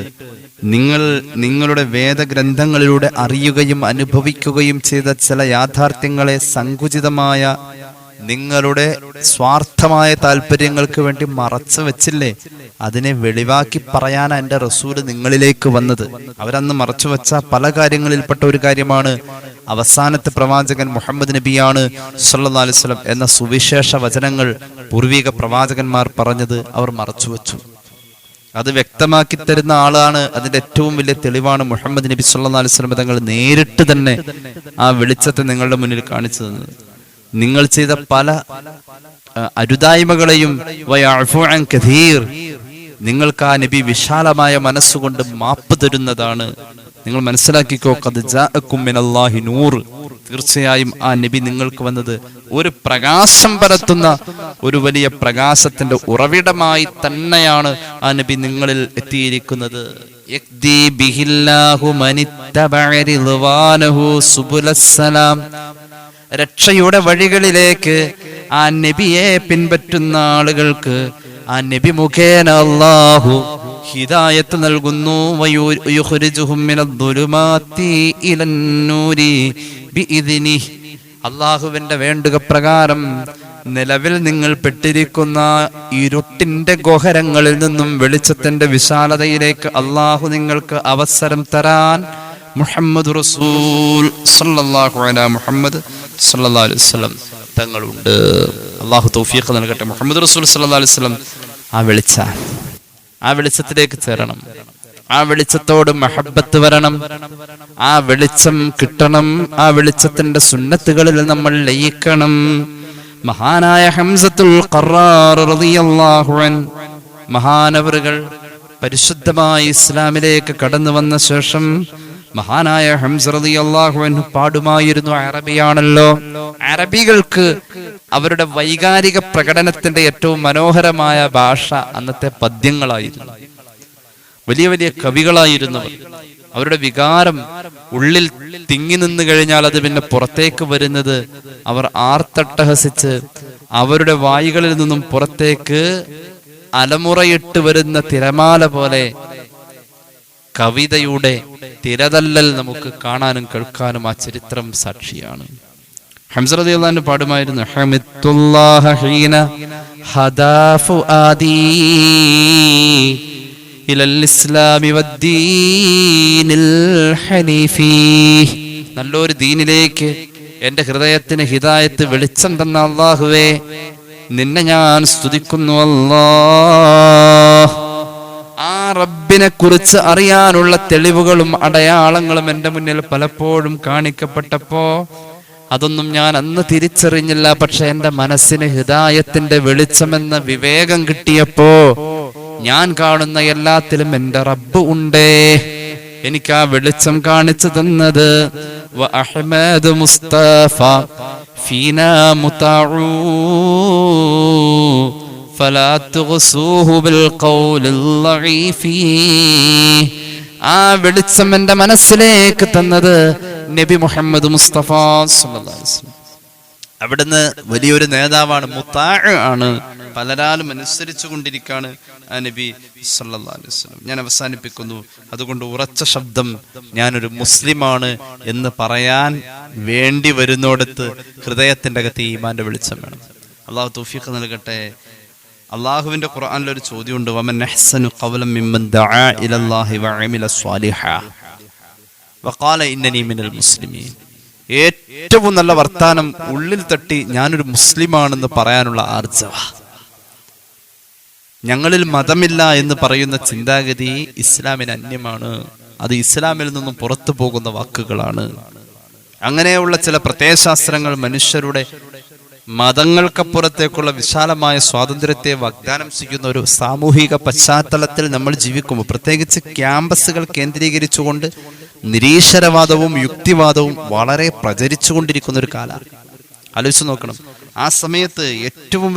നിങ്ങളുടെ വേദഗ്രന്ഥങ്ങളിലൂടെ അറിയുകയും അനുഭവിക്കുകയും ചെയ്ത ചില യാഥാർത്ഥ്യങ്ങളെ സങ്കുചിതമായ നിങ്ങളുടെ സ്വാർത്ഥമായ താല്പര്യങ്ങൾക്ക് വേണ്ടി മറച്ചു വെച്ചില്ലേ, അതിനെ വെളിവാക്കി പറയാനാ എന്റെ റസൂല് നിങ്ങളിലേക്ക് വന്നത്. അവരന്ന് മറച്ചു വെച്ച പല കാര്യങ്ങളിൽപ്പെട്ട ഒരു കാര്യമാണ് അവസാനത്തെ പ്രവാചകൻ മുഹമ്മദ് നബിയാണ് സല്ലല്ലാഹു അലൈഹി വസല്ലം എന്ന സുവിശേഷ വചനങ്ങൾ പൂർവിക പ്രവാചകന്മാർ പറഞ്ഞത് അവർ മറച്ചുവെച്ചു. അത് വ്യക്തമാക്കി തരുന്ന ആളാണ്. അതിന്റെ ഏറ്റവും വലിയ തെളിവാണ് മുഹമ്മദ് നബി സല്ലല്ലാഹു അലൈഹി വസല്ലം തങ്ങൾ നേരിട്ട് തന്നെ ആ വെളിച്ചത്തെ നിങ്ങളുടെ മുന്നിൽ കാണിച്ചു തന്നത്. നിങ്ങൾ ചെയ്ത പല അരുതായ്മകളെയും വയഅഫു അൻ കഥീർ, നിങ്ങൾക്ക് ആ നബി വിശാലമായ മനസ്സുകൊണ്ട് മാപ്പ് തരുന്നതാണ്. നിങ്ങൾ മനസ്സിലാക്കിക്കോ, ഖദ് ജാഅകും മിനല്ലാഹി നൂർ, തീർച്ചയായും ആ നബി നിങ്ങൾക്ക് വന്നത് ഒരു പ്രകാശം പരത്തുന്ന ഒരു വലിയ പ്രകാശത്തിന്റെ ഉറവിടമായി തന്നെയാണ് ആ നബി നിങ്ങളിൽ എത്തിയിരിക്കുന്നത്. യഖ്ദി ബിഹില്ലാഹു മനിത്തബഅ റിദ്വാനഹു സുബുലസ്സലാം, രക്ഷയുടെ വഴികളിലേക്ക് ആ നബിയെ പിൻപറ്റുന്ന ആളുകൾക്ക് ആ നബി മുഖേന അല്ലാഹു ഹിദായത്ത് നൽകുന്നു. വയുഖ്രിജുഹും മിനദ്ദുലുമാത്തി ഇലന്നൂരി ബിഇദ്നിഹി, അല്ലാഹുവിന്റെ വേണ്ടുക പ്രകാരം നിലവിൽ നിങ്ങൾ പെട്ടിരിക്കുന്ന ഇരുട്ടിന്റെ ഗോഹരങ്ങളിൽ നിന്നും വെളിച്ചത്തിന്റെ വിശാലതയിലേക്ക് അല്ലാഹു നിങ്ങൾക്ക് അവസരം തരാൻ മുഹമ്മദ് റസൂൽ സല്ലല്ലാഹു അലാ മുഹമ്മദ് സല്ലല്ലാഹു അലൈഹി വസല്ലം തങ്ങളുണ്ട്. അല്ലാഹു തൗഫീഖ് നൽകട്ടെ. മുഹമ്മദ് റസൂൽ സല്ലല്ലാഹു അലൈഹി വസല്ലം ആ വെളിച്ചത്തിലേക്ക് ചേരണം. ആ വെളിച്ചത്തോട് മഹബ്ബത്ത് വരണം. ആ വെളിച്ചം കിട്ടണം. ആ വെളിച്ചത്തിന്റെ സുന്നത്തുകളിൽ നമ്മൾ ലയിക്കണം. മഹാനായ ഹംസത്തുൽ ഖറാർ റളിയല്ലാഹു അൻഹു മഹാനവറുകൾ പരിശുദ്ധമായ ഇസ്ലാമിലേക്ക് കടന്നു വന്ന ശേഷം മഹാനായ ഹംസ റളിയല്ലാഹു അൻഹു പാടുമായിരുന്നു. അറബിയാണല്ലോ. അറബികൾക്ക് അവരുടെ വൈകാരിക പ്രകടനത്തിന്റെ ഏറ്റവും മനോഹരമായ ഭാഷ അന്നത്തെ പദ്യങ്ങളായിരുന്നു. വലിയ വലിയ കവികളായിരുന്നവർ. അവരുടെ വികാരം ഉള്ളിൽ തിങ്ങി നിന്ന് കഴിഞ്ഞാൽ അത് പിന്നെ പുറത്തേക്ക് വരുന്നത് അവർ ആർത്തട്ടഹസിച്ച് അവരുടെ വായികളിൽ നിന്നും പുറത്തേക്ക് അലമുറയിട്ട് വരുന്ന തിരമാല പോലെ കവിതയുടെ തിരതല്ലൽ നമുക്ക് കാണാനും കേൾക്കാനും ആ ചരിത്രം സാക്ഷിയാണ്. ഹംസ റളിയല്ലാഹു അൻഹു പാടുമായിരുന്നു, ഹമിത്തുല്ലാഹ ഹീന ഹദാ ഫുആദി ഇലൽ ഇസ്ലാമി വദ്ദീനിൽ ഹനീഫി. നല്ലൊരു ദീനിലേക്ക് എന്റെ ഹൃദയത്തിന് ഹിദായത്ത് വെളിച്ചം തന്ന അല്ലാഹുവേ, നിന്നെ ഞാൻ സ്തുതിക്കുന്നു. അല്ലാഹ്, ആ റബ്ബിനെ കുറിച്ച് അറിയാനുള്ള തെളിവുകളും അടയാളങ്ങളും എന്റെ മുന്നിൽ പലപ്പോഴും കാണിക്കപ്പെട്ടപ്പോ അതൊന്നും ഞാൻ അന്ന് തിരിച്ചറിഞ്ഞില്ല. പക്ഷെ എന്റെ മനസ്സിന് ഹിദായത്തിന്റെ വെളിച്ചമെന്ന വിവേകം കിട്ടിയപ്പോ ഞാൻ കാണുന്ന എല്ലാത്തിലും എന്റെ റബ്ബ് ഉണ്ടേ. എനിക്ക് ആ വെളിച്ചം കാണിച്ചു തന്നത് വഅഹ്മദ് മുസ്തഫ ഫീനാ മുതഉ ഫലാ തുഗ്സൂഹു ബിൽ ഖൗലിൽ ളഈഫി. ആ വെളിച്ചം എന്റെ മനസ്സിലേക്ക് തന്നത് നബി മുഹമ്മദ് മുസ്തഫ സല്ലല്ലാഹു അലൈഹി വസല്ലം. അവിടുന്ന് വലിയൊരു നേതാവാണ്, മുതാഅ ആണ്, പലരാലും അനുസരിച്ചു കൊണ്ടിരിക്കുകയാണ് ആ നബി സല്ലല്ലാഹു അലൈഹി വസല്ലം. ഞാൻ അവസാനിപ്പിക്കുന്നു. അതുകൊണ്ട് ഉറച്ച ശബ്ദം ഞാനൊരു മുസ്ലിമാണ് എന്ന് പറയാൻ വേണ്ടി വരുന്നോടത്ത് ഹൃദയത്തിന്റെ അകത്ത് ഈമാന്റെ വെളിച്ചം വേണം. അള്ളാഹു തൗഫീഖ് നൽകട്ടെ. അള്ളാഹുവിന്റെ ഖുർആനിലൊരു ചോദ്യമുണ്ട്, വമൻ അഹ്സനു ഖൗലൻ മിമ്മൻ ദഅ ഇലല്ലാഹി വഅമില സ്വാലിഹാ വഖാല ഇന്നനി മിനൽ മുസ്ലിമീൻ. ഏറ്റവും നല്ല വർത്താനം ഉള്ളിൽ തട്ടി ഞാനൊരു മുസ്ലിമാണെന്ന് പറയാനുള്ള ആർജവ. ഞങ്ങളിൽ മതമില്ല എന്ന് പറയുന്ന ചിന്താഗതി ഇസ്ലാമിന് അന്യമാണ്. അത് ഇസ്ലാമിൽ നിന്നും പുറത്തു പോകുന്ന വാക്കുകളാണ്. അങ്ങനെയുള്ള ചില പ്രത്യയശാസ്ത്രങ്ങൾ മനുഷ്യരുടെ മതങ്ങൾക്കപ്പുറത്തേക്കുള്ള വിശാലമായ സ്വാതന്ത്ര്യത്തെ വാഗ്ദാനം ചെയ്യുന്ന ഒരു സാമൂഹിക പശ്ചാത്തലത്തിൽ നമ്മൾ ജീവിക്കുമ്പോൾ, പ്രത്യേകിച്ച് ക്യാമ്പസുകൾ കേന്ദ്രീകരിച്ചുകൊണ്ട് നിരീശ്വരവാദവും യുക്തിവാദവും വളരെ പ്രചരിച്ചുകൊണ്ടിരിക്കുന്ന ഒരു കാലമാണ്. ആലോചിച്ച് നോക്കണം. ആ സമയത്ത് ഏറ്റവും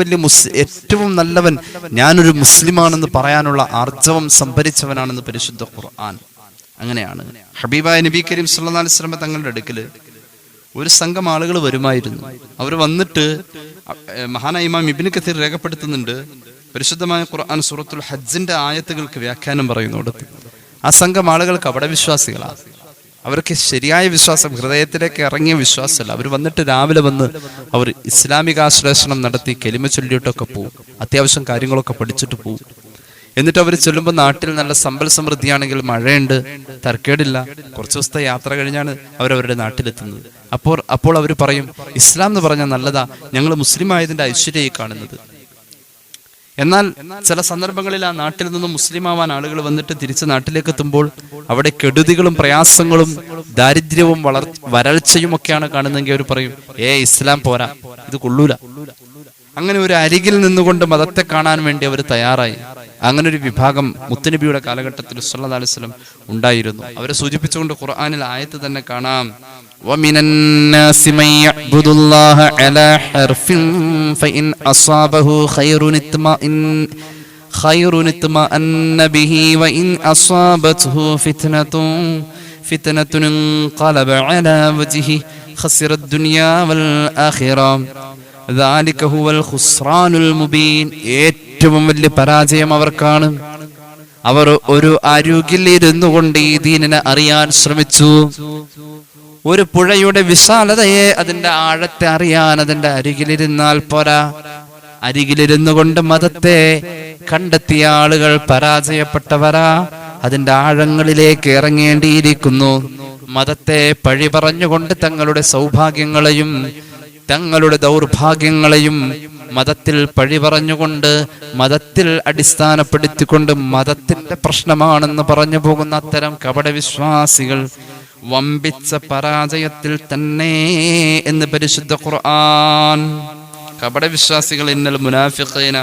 നല്ലവൻ ഞാനൊരു മുസ്ലിമാണെന്ന് പറയാനുള്ള ആർജവം സംഭരിച്ചവനാണെന്ന് പരിശുദ്ധ ഖുർആൻ. അങ്ങനെയാണ് ഹബീബായ നബി കരീം സല്ലല്ലാഹു അലൈഹി വസല്ലം തങ്ങളുടെ അടുക്കല് ഒരു സംഘം ആളുകൾ വരുമായിരുന്നു. അവർ വന്നിട്ട് മഹാനായ ഇമാം ഇബ്നു കസീർ രേഖപ്പെടുത്തുന്നുണ്ട്, പരിശുദ്ധമായ ഖുർആൻ സൂറത്തുൽ ഹജ്ജിന്റെ ആയത്തുകൾക്ക് വ്യാഖ്യാനം പറയുന്നിടത്ത് ആ സംഘം ആളുകൾ കപടവിശ്വാസികളാണ്. അവർക്ക് ശരിയായ വിശ്വാസം, ഹൃദയത്തിലേക്ക് ഇറങ്ങിയ വിശ്വാസമല്ല. അവർ വന്നിട്ട് രാവിലെ വന്ന് അവർ ഇസ്ലാമികാശ്ലേഷണം നടത്തി കെലിമ ചൊല്ലിയിട്ടൊക്കെ പോവും, അത്യാവശ്യം കാര്യങ്ങളൊക്കെ പഠിച്ചിട്ട് പോവും. എന്നിട്ട് അവർ ചൊല്ലുമ്പോൾ നാട്ടിൽ നല്ല സമ്പൽ സമൃദ്ധിയാണെങ്കിൽ മഴയുണ്ട്, തർക്കേടില്ല, കുറച്ച് ദിവസത്തെ യാത്ര കഴിഞ്ഞാണ് അവരവരുടെ നാട്ടിലെത്തുന്നത്. അപ്പോൾ അവർ പറയും, ഇസ്ലാം എന്ന് പറഞ്ഞാൽ നല്ലതാ, ഞങ്ങൾ മുസ്ലിം ആയതിന്റെ ഐശ്വര്യമായി കാണുന്നത്. എന്നാൽ ചില സന്ദർഭങ്ങളിൽ ആ നാട്ടിൽ നിന്നും മുസ്ലിം ആവാൻ ആളുകൾ വന്നിട്ട് തിരിച്ച് നാട്ടിലേക്ക് എത്തുമ്പോൾ അവിടെ കെടുതികളും പ്രയാസങ്ങളും ദാരിദ്ര്യവും വരൾച്ചയും ഒക്കെയാണ് കാണുന്നതെങ്കിൽ അവർ പറയും, ഇസ്ലാം പോരാ, ഇത് കൊള്ളൂല. അങ്ങനെ ഒരു അരികിൽ നിന്നുകൊണ്ട് മതത്തെ കാണാൻ വേണ്ടി അവർ തയ്യാറായി. അങ്ങനെ ഒരു വിഭാഗം മുത്തുനബിയുടെ കാലഘട്ടത്തിൽ സല്ലല്ലാഹു അലൈഹി വസല്ലം ഉണ്ടായിരുന്നു. അവരെ സൂചിപ്പിച്ചുകൊണ്ട് ഖുർആനിൽ ആയത്ത് തന്നെ കാണാം, وَمِنَ النَّاسِ مَن يَعْبُدُ اللَّهَ عَلَى حَرْفٍ فَإِنْ أَصَابَهُ خَيْرٌ اطْمَأَنَّ بِهِ وَإِنْ أَصَابَتْهُ فِتْنَةٌ انقلب على وجهه خسر الدنيا والآخرة ذلك هو الخسران المبين. ഏറ്റവും വലിയ പരാജയം അവർക്കാണ്. അവർ ഒരു അരുകിലിരുന്നു കൊണ്ട് ഈ ദീനിനെ അറിയാൻ ശ്രമിച്ചു. ഒരു പുഴയുടെ വിശാലതയെ, അതിന്റെ ആഴത്തെ അറിയാൻ അതിന്റെ അരികിലിരുന്നാൽ പോരാ. അരികിലിരുന്നു കൊണ്ട് മതത്തെ കണ്ടെത്തിയ ആളുകൾ പരാജയപ്പെട്ടവരാ. അതിന്റെ ആഴങ്ങളിലേക്ക് ഇറങ്ങേണ്ടിയിരിക്കുന്നു. മതത്തെ പഴി പറഞ്ഞുകൊണ്ട് തങ്ങളുടെ സൗഭാഗ്യങ്ങളെയും തങ്ങളുടെ ദൗർഭാഗ്യങ്ങളെയും മതത്തിൽ പഴി പറഞ്ഞുകൊണ്ട്, മതത്തിൽ അടിസ്ഥാനപ്പെടുത്തിക്കൊണ്ട് മതത്തിന്റെ പ്രശ്നമാണെന്ന് പറഞ്ഞു പോകുന്ന അത്തരം കപടവിശ്വാസികൾ വമ്പിച്ച പരാജയത്തിൽ തന്നെ എന്ന് പരിശുദ്ധ ഖുർആൻ. കപടവിശ്വാസികൾ ഇന്നൽ മുനാഫിഖീന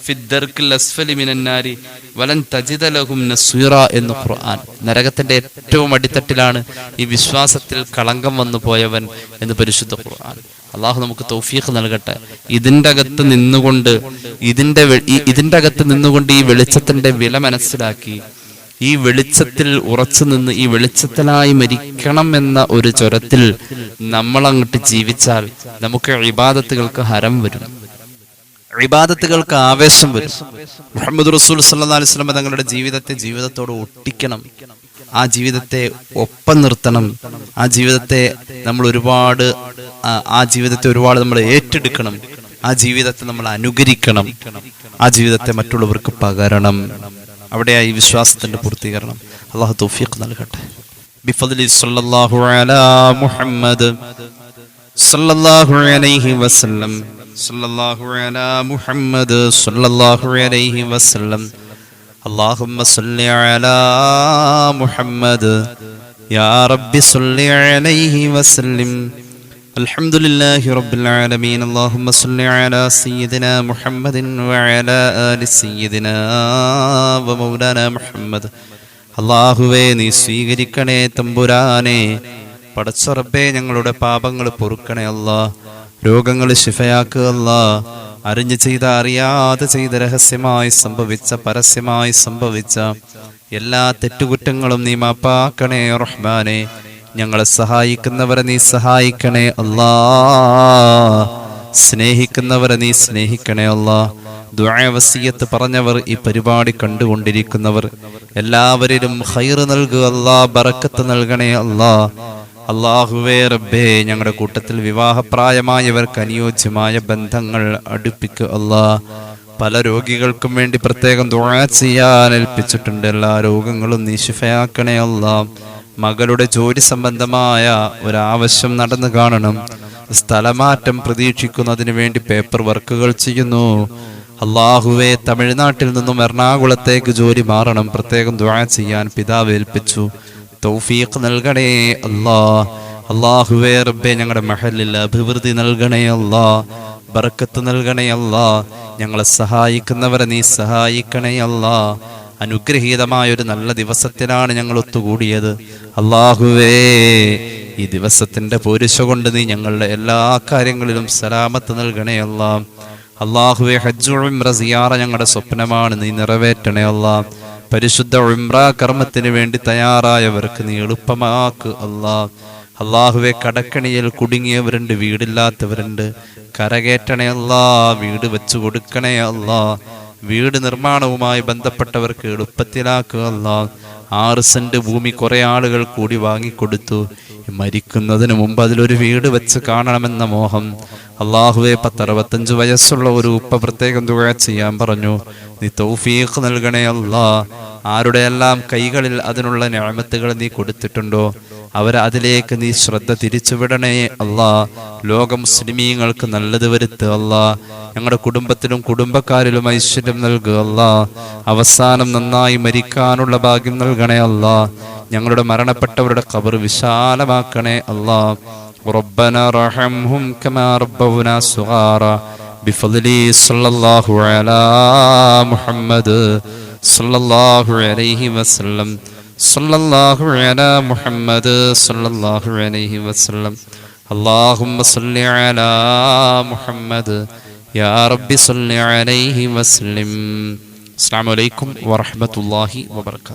ഫിദ്ദർക്കിൽ അസ്ഫലി മിനന്നാരി വലൻ തജിദ ലഹും നസ്വീറ എന്ന് ഖുർആൻ. നരകത്തിന്റെ ഏറ്റവും അടിത്തട്ടിലാണ് ഈ വിശ്വാസത്തിൽ കളങ്കം വന്നു പോയവൻ എന്ന് പരിശുദ്ധ ഖുർആൻ. അള്ളാഹു നമുക്ക് തൗഫീഖ് നൽകട്ടെ. ഇതിന്റെ അകത്ത് നിന്നുകൊണ്ട് ഈ വെളിച്ചത്തിന്റെ വില മനസ്സിലാക്കി ഈ വെളിച്ചത്തിൽ ഉറച്ചു നിന്ന് ഈ വെളിച്ചത്തിലായി മരിക്കണം എന്ന ഒരു ചുരത്തിൽ നമ്മൾ അങ്ങോട്ട് ജീവിച്ചാൽ നമുക്ക് ഇബാദത്തുകൾക്ക് ഹരം വരും, ഇബാദത്തുകൾക്ക് ആവേശം വരും. മുഹമ്മദ് റസൂൽ സല്ലല്ലാഹു അലൈഹി വസല്ലം തങ്ങളുടെ ജീവിതത്തോട് ഒട്ടിക്കണം. ആ ജീവിതത്തെ ഒപ്പം നിർത്തണം. ആ ജീവിതത്തെ ഒരുപാട് നമ്മൾ ഏറ്റെടുക്കണം. ആ ജീവിതത്തെ നമ്മൾ അനുകരിക്കണം. ആ ജീവിതത്തെ മറ്റുള്ളവർക്ക് പകരണം. അവിടെയാ ഈ വിശ്വാസത്തിന്റെ പൂർത്തീകരണം. അല്ലാഹു തൗഫീഖ് നൽകട്ടെ. ബിഫദ്ലി സല്ലല്ലാഹു അലാ മുഹമ്മദ് സല്ലല്ലാഹു അലൈഹി വസല്ലം സല്ലല്ലാഹു അലാ മുഹമ്മദ് സല്ലല്ലാഹു അലൈഹി വസല്ലം അല്ലാഹുമ്മ സല്ലി അലാ മുഹമ്മദ് യാ റബ്ബി സല്ലി അലൈഹി വസല്ലം അൽഹംദുലില്ലാഹി റബ്ബിൽ ആലമീൻ. അല്ലാഹുമ്മ സല്ലി അലാ സയ്യിദിനാ മുഹമ്മദിൻ വഅലാ ആലി സയ്യിദിനാ വമൗലാനാ മുഹമ്മദ്. അല്ലാഹുവേ, നീ സ്വീകരിക്കണേ തമ്പുരാനെ. പടച്ച റബ്ബേ, ഞങ്ങളുടെ പാപങ്ങൾ പൊറുക്കണേ അല്ലാഹ്. രോഗങ്ങൾ ശിഫയാക്കുക അല്ലാഹ്. അറിഞ്ഞു ചെയ്ത അറിയാതെ ചെയ്ത രഹസ്യമായി സംഭവിച്ച പരസ്യമായി സംഭവിച്ച എല്ലാ തെറ്റുകുറ്റങ്ങളും നീ മാപ്പാക്കണേ റഹ്മാനെ. ഞങ്ങളെ സഹായിക്കുന്നവരെ നീ സഹായിക്കണേ അല്ലാ. സ്നേഹിക്കുന്നവരെ നീ സ്നേഹിക്കണേ അല്ലാ. ദുആ വസിയത്ത് പറഞ്ഞവർ, ഈ പരിപാടി കണ്ടുകൊണ്ടിരിക്കുന്നവർ എല്ലാവരിലും ഖൈർ നൽകുക അല്ലാ, ബറക്കത്ത് നൽകണേ അല്ലാ. അല്ലാഹുവേ റബ്ബേ, ഞങ്ങളുടെ കൂട്ടത്തിൽ വിവാഹപ്രായമായവർക്ക് അനുയോജ്യമായ ബന്ധങ്ങൾ അടുപ്പിക്കുക അല്ലാ. പല രോഗികൾക്കും വേണ്ടി പ്രത്യേകം ദുആ ചെയ്യാൻ ഏൽപ്പിച്ചിട്ടുണ്ട്. എല്ലാ രോഗങ്ങളും നീ ശിഫയാക്കണേ അല്ലാ. മകളുടെ ജോലി സംബന്ധമായ ഒരാവശ്യം നടന്നു കാണണം. സ്ഥലമാറ്റം പ്രതീക്ഷിക്കുന്നതിന് വേണ്ടി പേപ്പർ വർക്കുകൾ ചെയ്യുന്നു. അല്ലാഹുവേ, തമിഴ്നാട്ടിൽ നിന്നും എറണാകുളത്തേക്ക് ജോലി മാറണം. പ്രത്യേകം ദുആ ചെയ്യാൻ പിതാവ് ഏൽപ്പിച്ചു. തൗഫീഖ് നൽകണേ അല്ലാ. അല്ലാഹുവേ റബ്ബേ, ഞങ്ങളുടെ മഹല്ലിൽ അഭിവൃദ്ധി നൽകണേ അല്ലാ, ബർക്കത്ത് നൽകണേ അല്ലാ. ഞങ്ങളെ സഹായിക്കുന്നവരെ നീ സഹായിക്കണേ അല്ലാ. അനുഗ്രഹീതമായ ഒരു നല്ല ദിവസത്തിലാണ് ഞങ്ങൾ ഒത്തുകൂടിയത്. അല്ലാഹുവേ, ഈ ദിവസത്തിന്റെ പോരിശ കൊണ്ട് നീ ഞങ്ങളുടെ എല്ലാ കാര്യങ്ങളിലും സലാമത്ത് നൽകണേ അല്ലാ. അല്ലാഹുവേ, ഹജ്ജ് ഉംറ സിയാറ ഞങ്ങളുടെ സ്വപ്നമാണ്, നീ നിറവേറ്റണേ അല്ലാ. പരിശുദ്ധ ഉംറ കർമ്മത്തിന് വേണ്ടി തയ്യാറായവർക്ക് നീ എളുപ്പമാക്ക് അല്ലാ. അല്ലാഹുവേ, കടക്കണിയിൽ കുടുങ്ങിയവരുണ്ട്, വീടില്ലാത്തവരുണ്ട്, കരകയറ്റണേ അല്ലാ, വീട് വെച്ചു കൊടുക്കണേ അല്ലാ. വീട് നിർമ്മാണവുമായി ബന്ധപ്പെട്ടവർക്ക് എളുപ്പത്തിലാക്കുക അല്ലാ. 6 സെന്റ് ഭൂമി കുറെ ആളുകൾ കൂടി വാങ്ങിക്കൊടുത്തു. മരിക്കുന്നതിന് മുമ്പ് അതിലൊരു വീട് വെച്ച് കാണണമെന്ന മോഹം. അല്ലാഹുവേ, 65 വയസ്സുള്ള ഒരു ഉപ്പ പ്രത്യേകം ദുആ ചെയ്യാൻ പറഞ്ഞു. നീ തൗഫീഖ് നൽകണേ അല്ലാ. ആരുടെയെല്ലാം കൈകളിൽ അതിനുള്ള നിഅമത്തുകൾ നീ കൊടുത്തിട്ടുണ്ടോ അവരെ അതിലേക്ക് നീ ശ്രദ്ധ തിരിച്ചുവിടണേ അല്ലാ. ലോക മുസ്ലിമീങ്ങൾക്ക് നല്ലത് വരുത്തുക അല്ലാ. ഞങ്ങളുടെ കുടുംബത്തിലും കുടുംബക്കാരിലും ഐശ്വര്യം നൽകുക അല്ലാ. അവസാനം നന്നായി മരിക്കാനുള്ള ഭാഗ്യം നൽകണേ അല്ലാ. ഞങ്ങളുടെ മരണപ്പെട്ടവരുടെ ഖബർ വിശാലമാക്കണേ അല്ലാ. റബ്ബനാ റഹംഹും കമാ റബ്ബൗനാ സുഗാറാ ബിഫദ്ലി സല്ലല്ലാഹു അലാ മുഹമ്മദ് സല്ലല്ലാഹു അലൈഹി വസല്ലം സല്ലല്ലാഹു അലാ മുഹമ്മദ് സല്ലല്ലാഹു അലൈഹി വസല്ലം. അല്ലാഹുമ്മ സല്ലി അലാ മുഹമ്മദ് യാ റബ്ബി സല്ലി അലൈഹി വസല്ലം. അസ്സലാമു അലൈക്കും വറഹ്മത്തുള്ളാഹി വബറകാതുഹു.